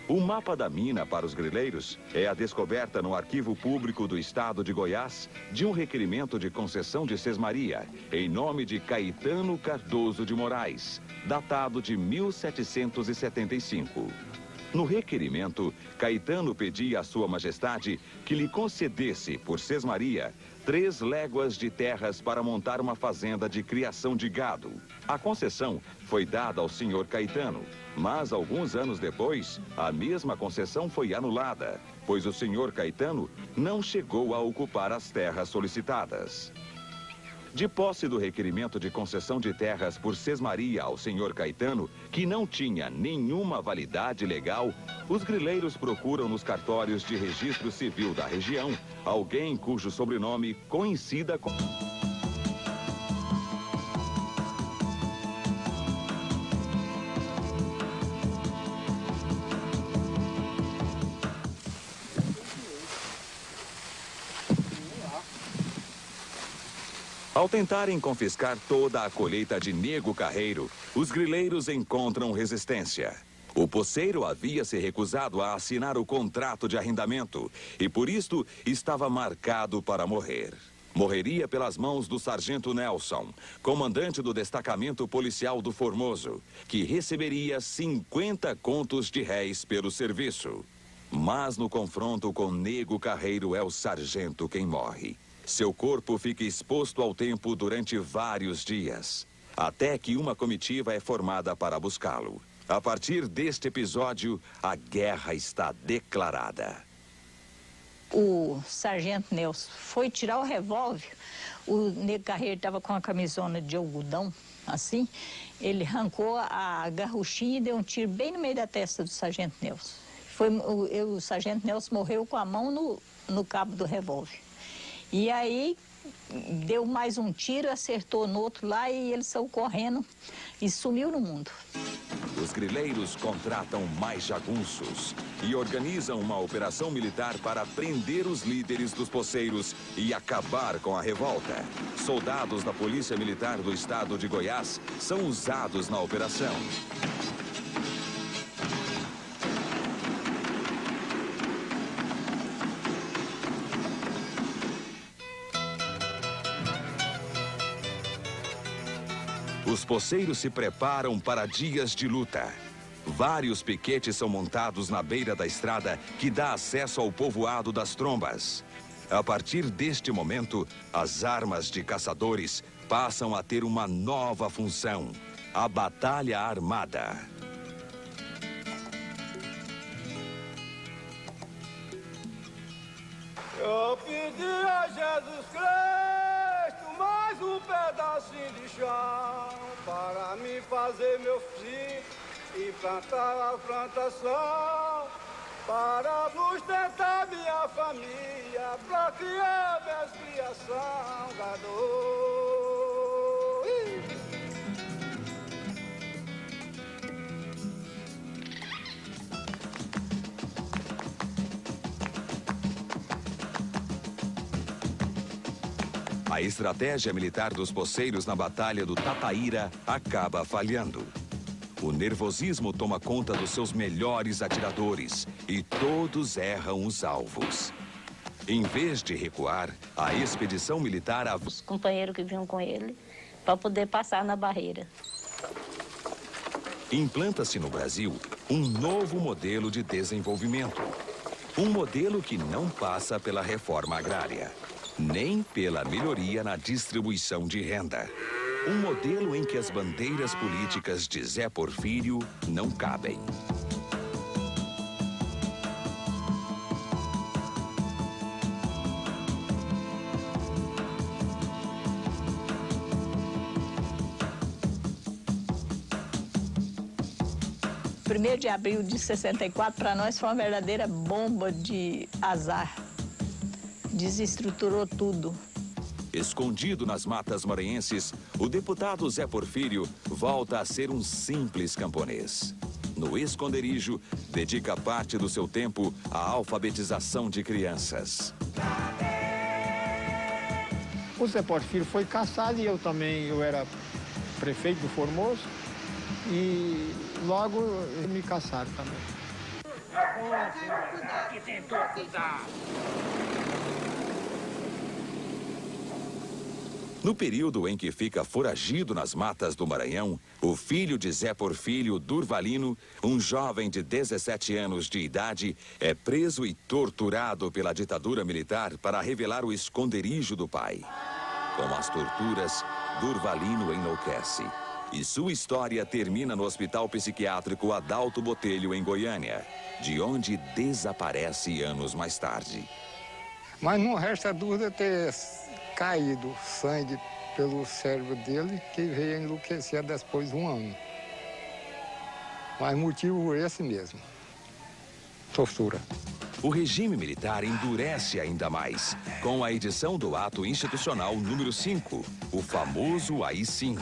O mapa da mina para os grileiros é a descoberta no Arquivo Público do Estado de Goiás de um requerimento de concessão de sesmaria em nome de Caetano Cardoso de Moraes, datado de 1775. No requerimento, Caetano pedia à Sua Majestade que lhe concedesse, por sesmaria, 3 léguas de terras para montar uma fazenda de criação de gado. A concessão foi dada ao senhor Caetano, mas alguns anos depois, a mesma concessão foi anulada, pois o senhor Caetano não chegou a ocupar as terras solicitadas. De posse do requerimento de concessão de terras por sesmaria ao senhor Caetano, que não tinha nenhuma validade legal, os grileiros procuram nos cartórios de registro civil da região alguém cujo sobrenome coincida com... Ao tentarem confiscar toda a colheita de Nego Carreiro, os grileiros encontram resistência. O poceiro havia se recusado a assinar o contrato de arrendamento e, por isto, estava marcado para morrer. Morreria pelas mãos do sargento Nelson, comandante do destacamento policial do Formoso, que receberia 50 contos de réis pelo serviço. Mas no confronto com Nego Carreiro é o sargento quem morre. Seu corpo fica exposto ao tempo durante vários dias, até que uma comitiva é formada para buscá-lo. A partir deste episódio, a guerra está declarada. O sargento Nelson foi tirar o revólver, o Nego Carreiro estava com a camisona de algodão, assim, ele arrancou a garruchinha e deu um tiro bem no meio da testa do sargento Nelson. O sargento Nelson morreu com a mão no cabo do revólver. E aí, deu mais um tiro, acertou no outro lá e ele saiu correndo e sumiu no mundo. Os grileiros contratam mais jagunços e organizam uma operação militar para prender os líderes dos poceiros e acabar com a revolta. Soldados da Polícia Militar do Estado de Goiás são usados na operação. Os poceiros se preparam para dias de luta. Vários piquetes são montados na beira da estrada que dá acesso ao povoado das Trombas. A partir deste momento, as armas de caçadores passam a ter uma nova função: a batalha armada. Eu pedi a Jesus Cristo mais um pedacinho de chão para me fazer meu filho e plantar a plantação, para sustentar minha família, para criar minhas criação, gado. A estratégia militar dos poceiros na Batalha do Tataíra acaba falhando. O nervosismo toma conta dos seus melhores atiradores e todos erram os alvos. Em vez de recuar, a expedição militar... Os companheiros que vinham com ele para poder passar na barreira. Implanta-se no Brasil um novo modelo de desenvolvimento. Um modelo que não passa pela reforma agrária, nem pela melhoria na distribuição de renda. Um modelo em que as bandeiras políticas de Zé Porfírio não cabem. O 1º de abril de 64, para nós, foi uma verdadeira bomba de azar. Desestruturou tudo. Escondido nas matas maranhenses, o deputado Zé Porfírio volta a ser um simples camponês. No esconderijo, dedica parte do seu tempo à alfabetização de crianças. O Zé Porfírio foi caçado e eu era prefeito do Formoso e logo me caçaram também. Que tentou cuidar. No período em que fica foragido nas matas do Maranhão, o filho de Zé Porfírio, Durvalino, um jovem de 17 anos de idade, é preso e torturado pela ditadura militar para revelar o esconderijo do pai. Com as torturas, Durvalino enlouquece. E sua história termina no Hospital Psiquiátrico Adalto Botelho, em Goiânia, de onde desaparece anos mais tarde. Mas não resta dúvida ter caído sangue pelo cérebro dele, que veio a enlouquecer depois de um ano. Mas motivo esse mesmo, tortura. O regime militar endurece ainda mais, com a edição do Ato Institucional número 5, o famoso AI-5.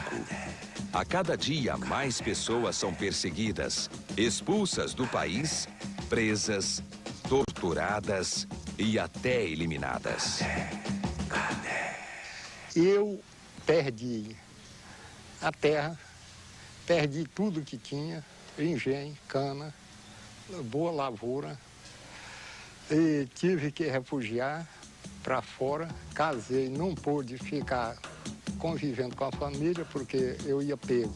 A cada dia, mais pessoas são perseguidas, expulsas do país, presas, torturadas e até eliminadas. Eu perdi a terra, perdi tudo que tinha, engenho, cana, boa lavoura, e tive que refugiar para fora, casei, não pude ficar convivendo com a família porque eu ia pego.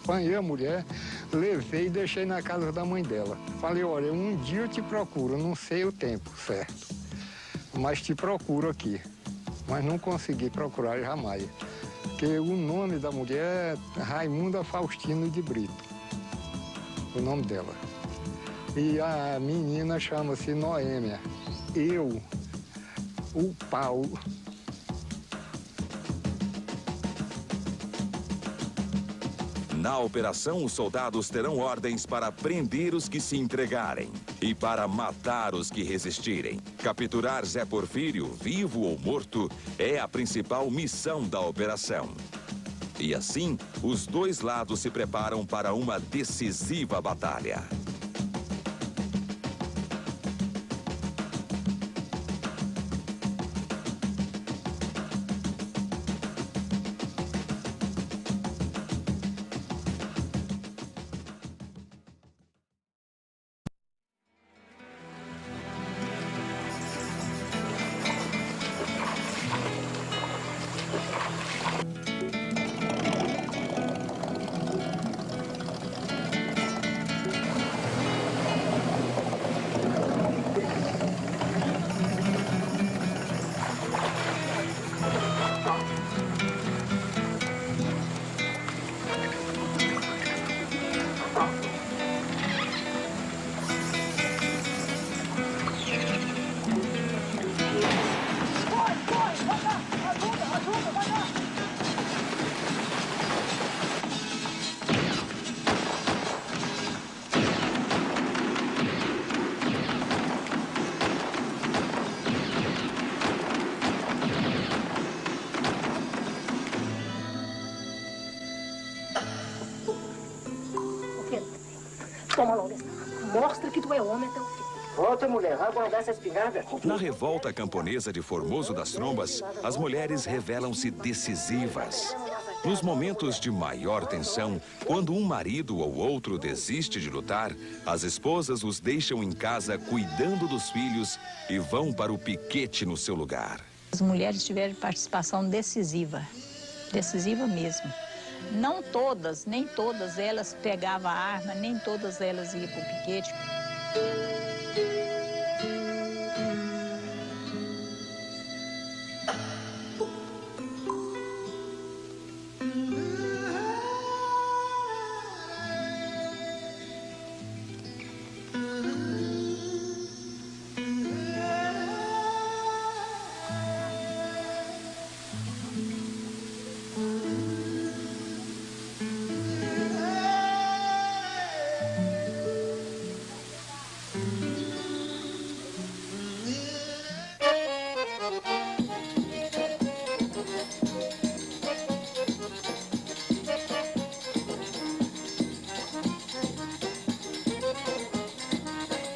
Apanhei a mulher, levei e deixei na casa da mãe dela. Falei, olha, um dia eu te procuro, não sei o tempo certo, mas te procuro aqui. Mas não consegui procurar jamais, porque o nome da mulher é Raimunda Faustino de Brito, o nome dela. E a menina chama-se Noêmia. Eu, o Paulo. Na operação, os soldados terão ordens para prender os que se entregarem e para matar os que resistirem. Capturar Zé Porfírio, vivo ou morto, é a principal missão da operação. E assim, os dois lados se preparam para uma decisiva batalha. Volta, mulher, vai guardar essa espingarda. Na revolta camponesa de Formoso das Trombas, as mulheres revelam-se decisivas. Nos momentos de maior tensão, quando um marido ou outro desiste de lutar, as esposas os deixam em casa cuidando dos filhos e vão para o piquete no seu lugar. As mulheres tiveram participação decisiva mesmo. Não todas, nem todas elas pegavam a arma, nem todas elas iam para o piquete.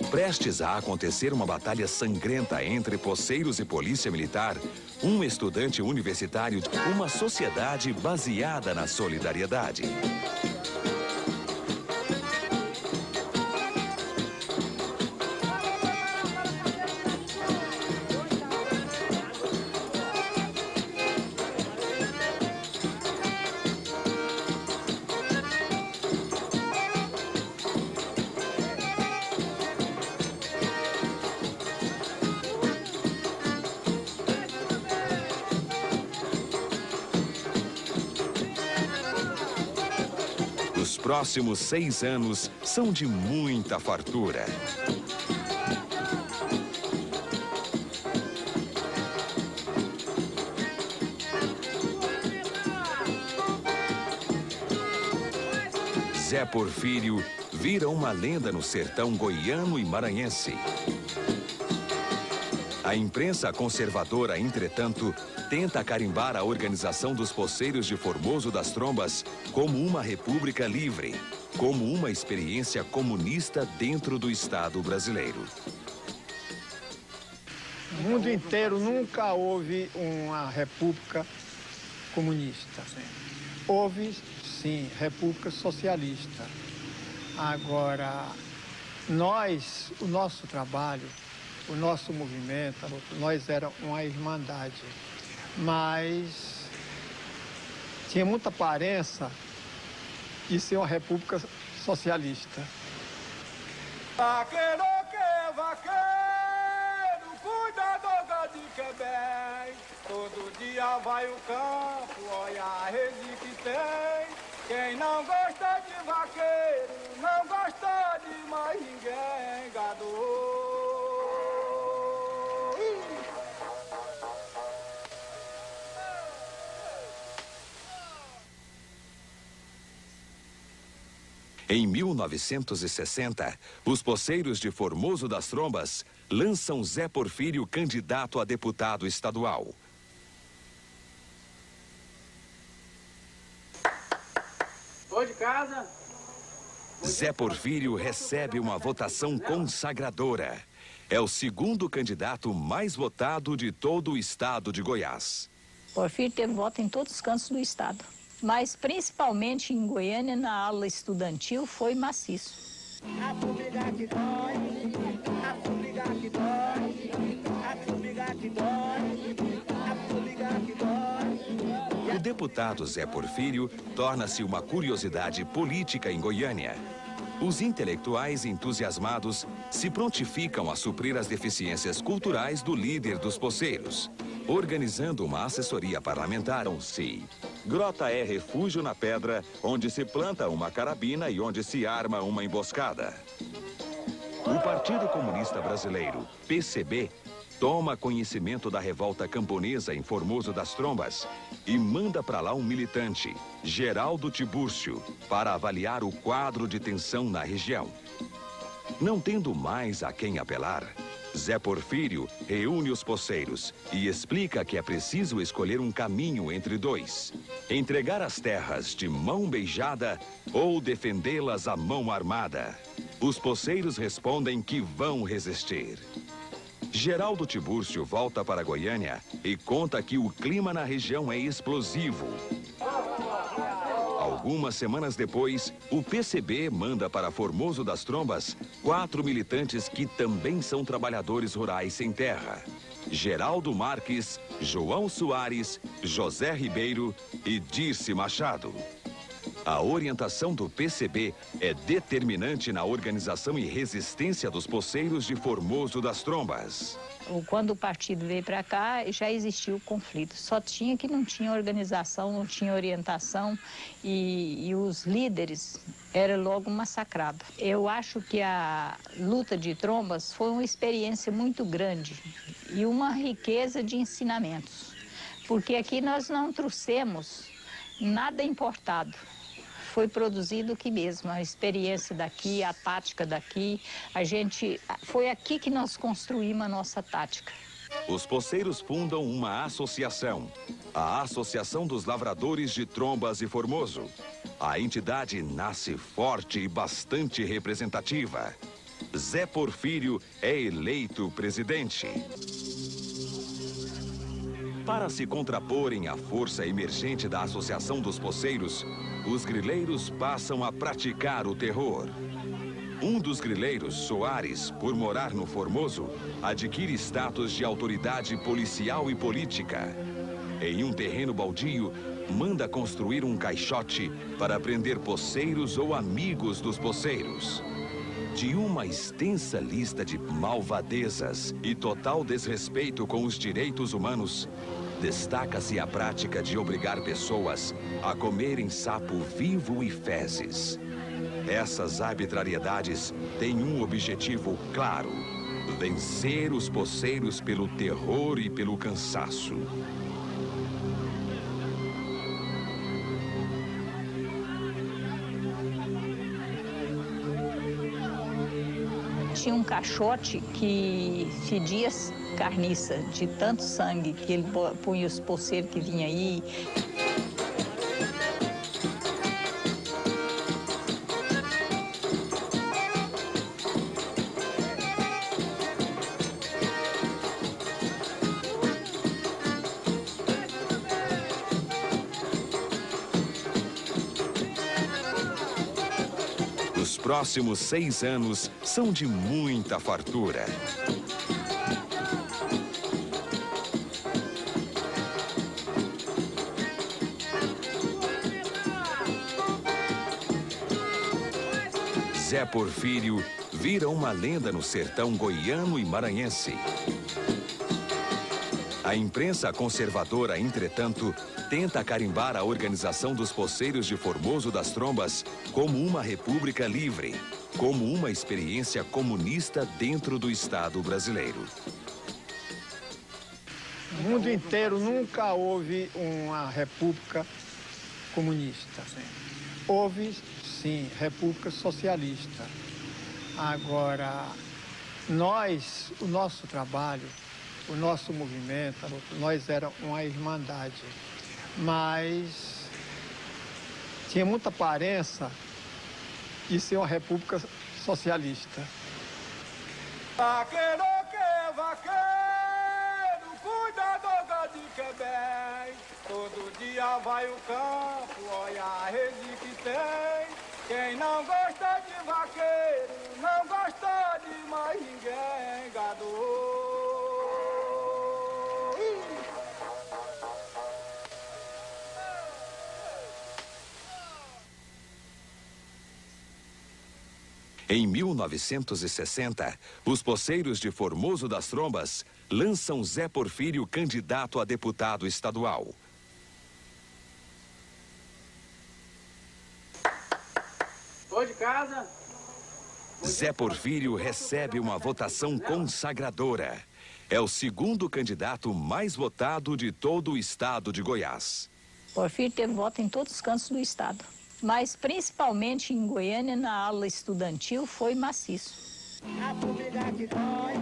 Prestes a acontecer uma batalha sangrenta entre poceiros e polícia militar, um estudante universitário, uma sociedade baseada na solidariedade. Os próximos 6 anos são de muita fartura. Zé Porfírio vira uma lenda no sertão goiano e maranhense. A imprensa conservadora, entretanto, tenta carimbar a organização dos poceiros de Formoso das Trombas como uma república livre, como uma experiência comunista dentro do Estado brasileiro. No mundo inteiro nunca houve uma república comunista. Houve, sim, república socialista. Agora, o nosso trabalho, o nosso movimento, nós éramos uma irmandade, mas tinha muita aparência de ser uma república socialista. Vaqueiro que é vaqueiro, cuida do gado que é bem. Todo dia vai o campo, olha a rede que tem. Quem não gosta de vaqueiro, não gosta de mais ninguém, gado. Em 1960, os poceiros de Formoso das Trombas lançam Zé Porfírio candidato a deputado estadual. Tô de casa. Zé Porfírio recebe uma votação consagradora. É o segundo candidato mais votado de todo o estado de Goiás. Porfírio teve voto em todos os cantos do estado, mas principalmente em Goiânia, na ala estudantil, foi maciço. A formiga que dói, a formiga que dói, a formiga que dói, a formiga que dói. O deputado Zé Porfírio torna-se uma curiosidade política em Goiânia. Os intelectuais entusiasmados se prontificam a suprir as deficiências culturais do líder dos poceiros, organizando uma assessoria parlamentar. Grota é refúgio na pedra, onde se planta uma carabina e onde se arma uma emboscada. O Partido Comunista Brasileiro, PCB, toma conhecimento da revolta camponesa em Formoso das Trombas e manda para lá um militante, Geraldo Tibúrcio, para avaliar o quadro de tensão na região. Não tendo mais a quem apelar, Zé Porfírio reúne os poceiros e explica que é preciso escolher um caminho entre dois: entregar as terras de mão beijada ou defendê-las à mão armada. os poceiros respondem que vão resistir. Geraldo Tibúrcio volta para Goiânia e conta que o clima na região é explosivo. Algumas semanas depois, o PCB manda para Formoso das Trombas 4 militantes que também são trabalhadores rurais sem terra: Geraldo Marques, João Soares, José Ribeiro e Dirce Machado. A orientação do PCB é determinante na organização e resistência dos poceiros de Formoso das Trombas. Quando o partido veio para cá, já existia o conflito. Só tinha que não tinha organização, não tinha orientação e os líderes eram logo massacrados. Eu acho que a luta de Trombas foi uma experiência muito grande e uma riqueza de ensinamentos. Porque aqui nós não trouxemos nada importado. Foi produzido aqui mesmo, a experiência daqui, a tática daqui. Foi aqui que nós construímos a nossa tática. Os poceiros fundam uma associação, a Associação dos Lavradores de Trombas e Formoso. A entidade nasce forte e bastante representativa. Zé Porfírio é eleito presidente. Para se contraporem à força emergente da Associação dos Poceiros, os grileiros passam a praticar o terror. Um dos grileiros, Soares, por morar no Formoso, adquire status de autoridade policial e política. Em um terreno baldio, manda construir um caixote para prender poceiros ou amigos dos poceiros. De uma extensa lista de malvadezas e total desrespeito com os direitos humanos, destaca-se a prática de obrigar pessoas a comerem sapo vivo e fezes. Essas arbitrariedades têm um objetivo claro: vencer os poceiros pelo terror e pelo cansaço. Tinha um caixote que fedia carniça, de tanto sangue que ele punha os poceiros que vinham aí. Os próximos 6 anos são de muita fartura. Zé Porfírio vira uma lenda no sertão goiano e maranhense. A imprensa conservadora, entretanto, tenta carimbar a organização dos poceiros de Formoso das Trombas como uma república livre, como uma experiência comunista dentro do Estado brasileiro. No mundo inteiro nunca houve uma república comunista. Houve, sim, república socialista. Agora, o nosso trabalho, o nosso movimento, nós éramos uma irmandade, mas tinha muita aparência de ser uma república socialista. Vaqueiro que é vaqueiro, cuida do gado que é bem. Todo dia vai o campo, olha a rede que tem. Quem não gosta de vaqueiro, não gosta de mais ninguém, gado. Em 1960, os poceiros de Formoso das Trombas lançam Zé Porfírio candidato a deputado estadual. Tô de casa. Zé Porfírio recebe uma votação consagradora. É o segundo candidato mais votado de todo o estado de Goiás. Porfírio teve voto em todos os cantos do estado, mas principalmente em Goiânia, na ala estudantil, foi maciço. A formiga que dói,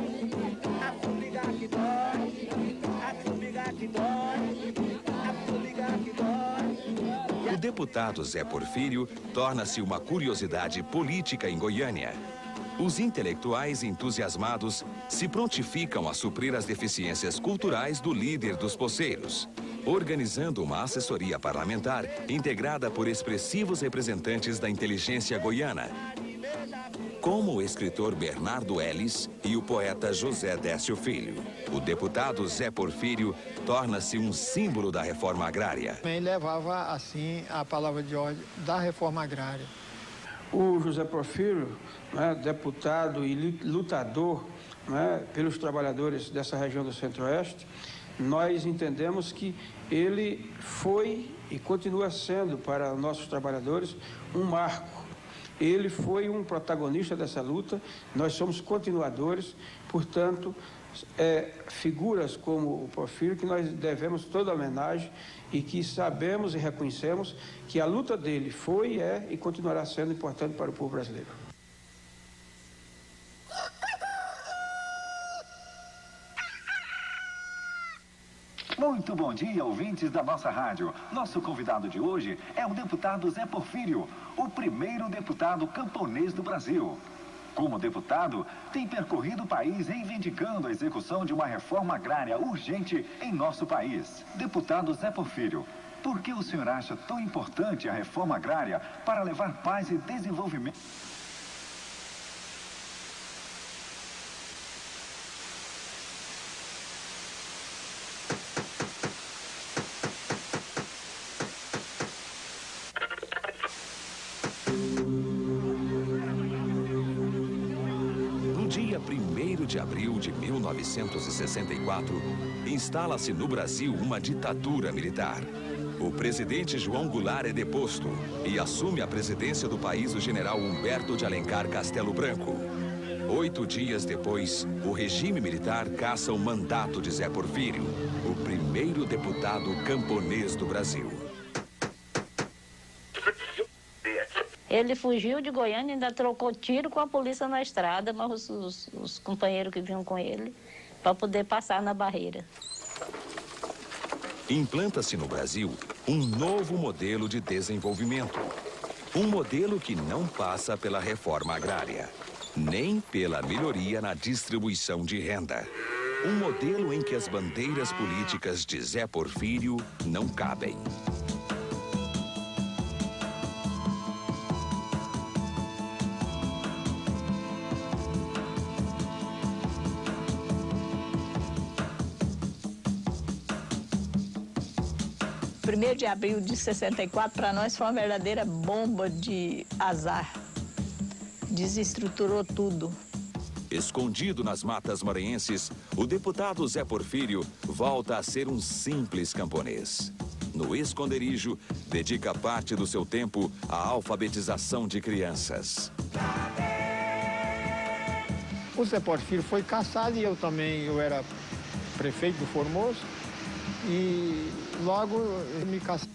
a formiga que dói, a formiga que dói, a formiga que dói. O deputado Zé Porfírio torna-se uma curiosidade política em Goiânia. Os intelectuais entusiasmados se prontificam a suprir as deficiências culturais do líder dos poceiros, organizando uma assessoria parlamentar integrada por expressivos representantes da inteligência goiana, como o escritor Bernardo Ellis e o poeta José Décio Filho. O deputado Zé Porfírio torna-se um símbolo da reforma agrária. Também levava, assim, a palavra de ordem da reforma agrária. O José Porfírio, né, deputado e lutador, né, pelos trabalhadores dessa região do Centro-Oeste, nós entendemos que ele foi e continua sendo para nossos trabalhadores um marco. Ele foi um protagonista dessa luta, nós somos continuadores, portanto, figuras como o Porfírio que nós devemos toda a homenagem e que sabemos e reconhecemos que a luta dele foi, e continuará sendo importante para o povo brasileiro. Muito bom dia, ouvintes da nossa rádio. Nosso convidado de hoje é o deputado Zé Porfírio, o primeiro deputado camponês do Brasil. Como deputado, tem percorrido o país reivindicando a execução de uma reforma agrária urgente em nosso país. Deputado Zé Porfírio, por que o senhor acha tão importante a reforma agrária para levar paz e desenvolvimento? Dia 1º de abril de 1964, instala-se no Brasil uma ditadura militar. O presidente João Goulart é deposto e assume a presidência do país o general Humberto de Alencar Castelo Branco. 8 dias depois, o regime militar caça o mandato de Zé Porfírio, o primeiro deputado camponês do Brasil. Ele fugiu de Goiânia e ainda trocou tiro com a polícia na estrada, mas os companheiros que vinham com ele, para poder passar na barreira. Implanta-se no Brasil um novo modelo de desenvolvimento. Um modelo que não passa pela reforma agrária, nem pela melhoria na distribuição de renda. Um modelo em que as bandeiras políticas de Zé Porfírio não cabem. O 1º de abril de 64, para nós, foi uma verdadeira bomba de azar. Desestruturou tudo. Escondido nas matas maranhenses, o deputado Zé Porfírio volta a ser um simples camponês. No esconderijo, dedica parte do seu tempo à alfabetização de crianças. O Zé Porfírio foi caçado e eu era prefeito do Formoso. E logo eu me casei.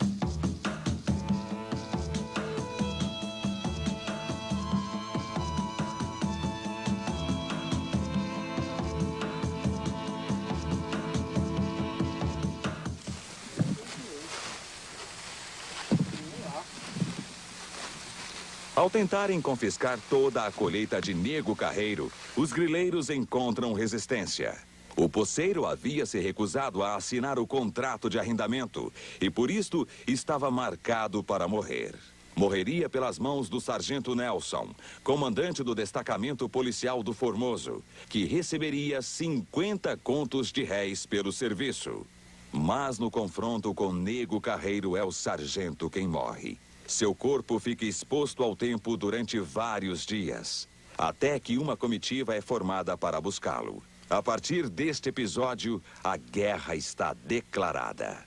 Ao tentarem confiscar toda a colheita de Nego Carreiro, os grileiros encontram resistência. O poceiro havia se recusado a assinar o contrato de arrendamento e, por isto, estava marcado para morrer. Morreria pelas mãos do sargento Nelson, comandante do destacamento policial do Formoso, que receberia 50 contos de réis pelo serviço. Mas no confronto com Nego Carreiro é o sargento quem morre. Seu corpo fica exposto ao tempo durante vários dias, até que uma comitiva é formada para buscá-lo. A partir deste episódio, a guerra está declarada.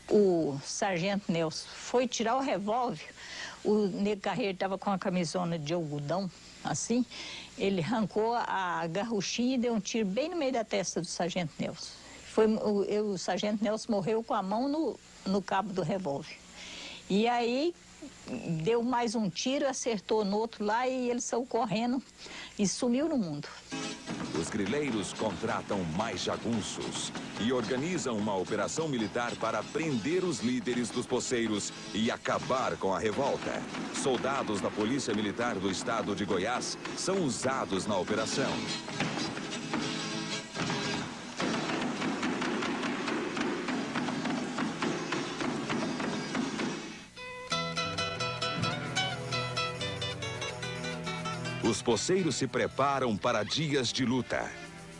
O sargento Nelson foi tirar o revólver, o Nego Carreiro estava com a camisona de algodão, assim, ele arrancou a garruchinha e deu um tiro bem no meio da testa do sargento Nelson. O sargento Nelson morreu com a mão no cabo do revólver. E aí deu mais um tiro, acertou no outro lá e ele saiu correndo e sumiu no mundo. Os grileiros contratam mais jagunços e organizam uma operação militar para prender os líderes dos poceiros e acabar com a revolta. Soldados da Polícia Militar do Estado de Goiás são usados na operação. Os poceiros se preparam para dias de luta.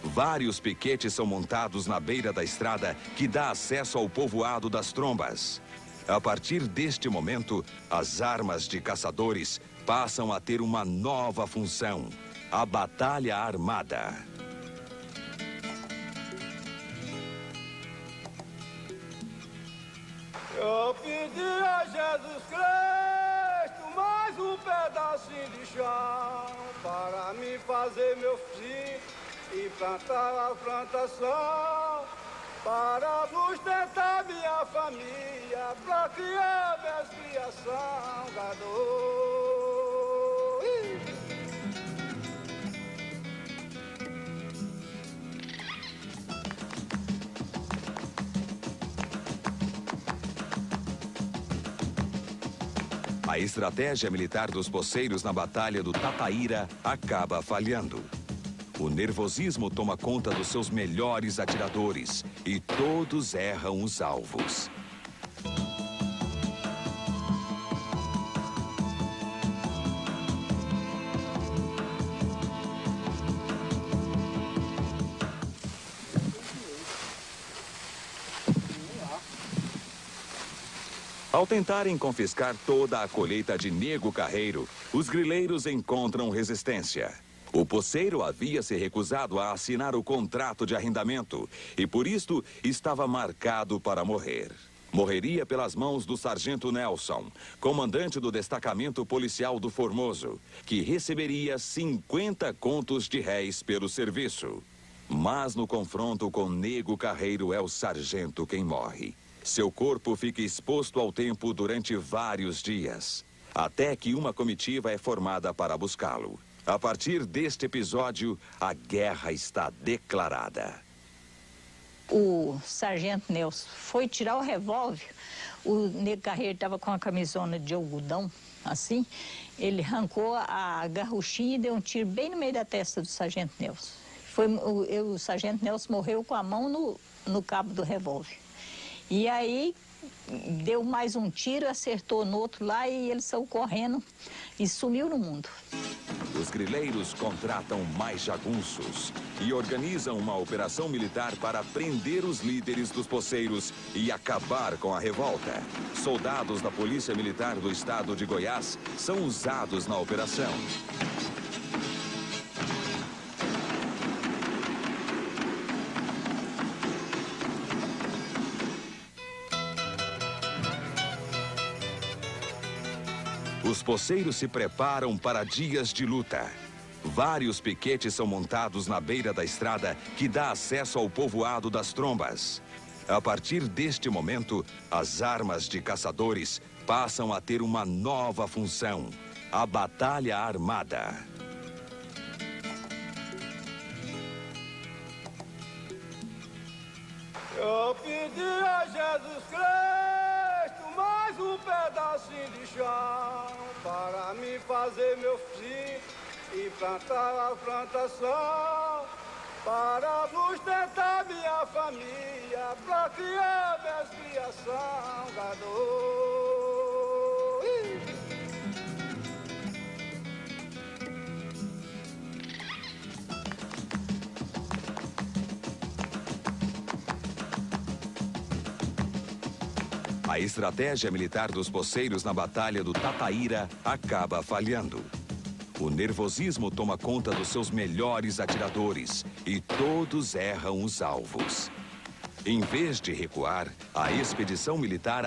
Vários piquetes são montados na beira da estrada que dá acesso ao povoado das Trombas. A partir deste momento, as armas de caçadores passam a ter uma nova função: a batalha armada. Eu pedi a Jesus Cristo mais um pedacinho de chão para me fazer meu filho e plantar a plantação, para sustentar minha família, para criar minha criação, gado. A estratégia militar dos poceiros na Batalha do Tataíra acaba falhando. O nervosismo toma conta dos seus melhores atiradores e todos erram os alvos. Ao tentarem confiscar toda a colheita de Nego Carreiro, os grileiros encontram resistência. O poceiro havia se recusado a assinar o contrato de arrendamento e, por isto, estava marcado para morrer. Morreria pelas mãos do sargento Nelson, comandante do destacamento policial do Formoso, que receberia 50 contos de réis pelo serviço. Mas no confronto com Nego Carreiro é o sargento quem morre. Seu corpo fica exposto ao tempo durante vários dias, até que uma comitiva é formada para buscá-lo. A partir deste episódio, a guerra está declarada. O sargento Nelson foi tirar o revólver, o Nego Carreiro estava com a camisona de algodão, assim, ele arrancou a garruchinha e deu um tiro bem no meio da testa do sargento Nelson. O sargento Nelson morreu com a mão no cabo do revólver. E aí, deu mais um tiro, acertou no outro lá e ele saiu correndo e sumiu no mundo. Os grileiros contratam mais jagunços e organizam uma operação militar para prender os líderes dos poceiros e acabar com a revolta. Soldados da Polícia Militar do Estado de Goiás são usados na operação. Os poceiros se preparam para dias de luta. Vários piquetes são montados na beira da estrada que dá acesso ao povoado das Trombas. A partir deste momento, as armas de caçadores passam a ter uma nova função: a batalha armada. Eu pedi a Jesus Cristo mais um pedacinho de chão para me fazer meu filho e plantar a plantação, para sustentar minha família, para criar minha criação, gado. A estratégia militar dos poceiros na Batalha do Tataíra acaba falhando. O nervosismo toma conta dos seus melhores atiradores e todos erram os alvos. Em vez de recuar, a expedição militar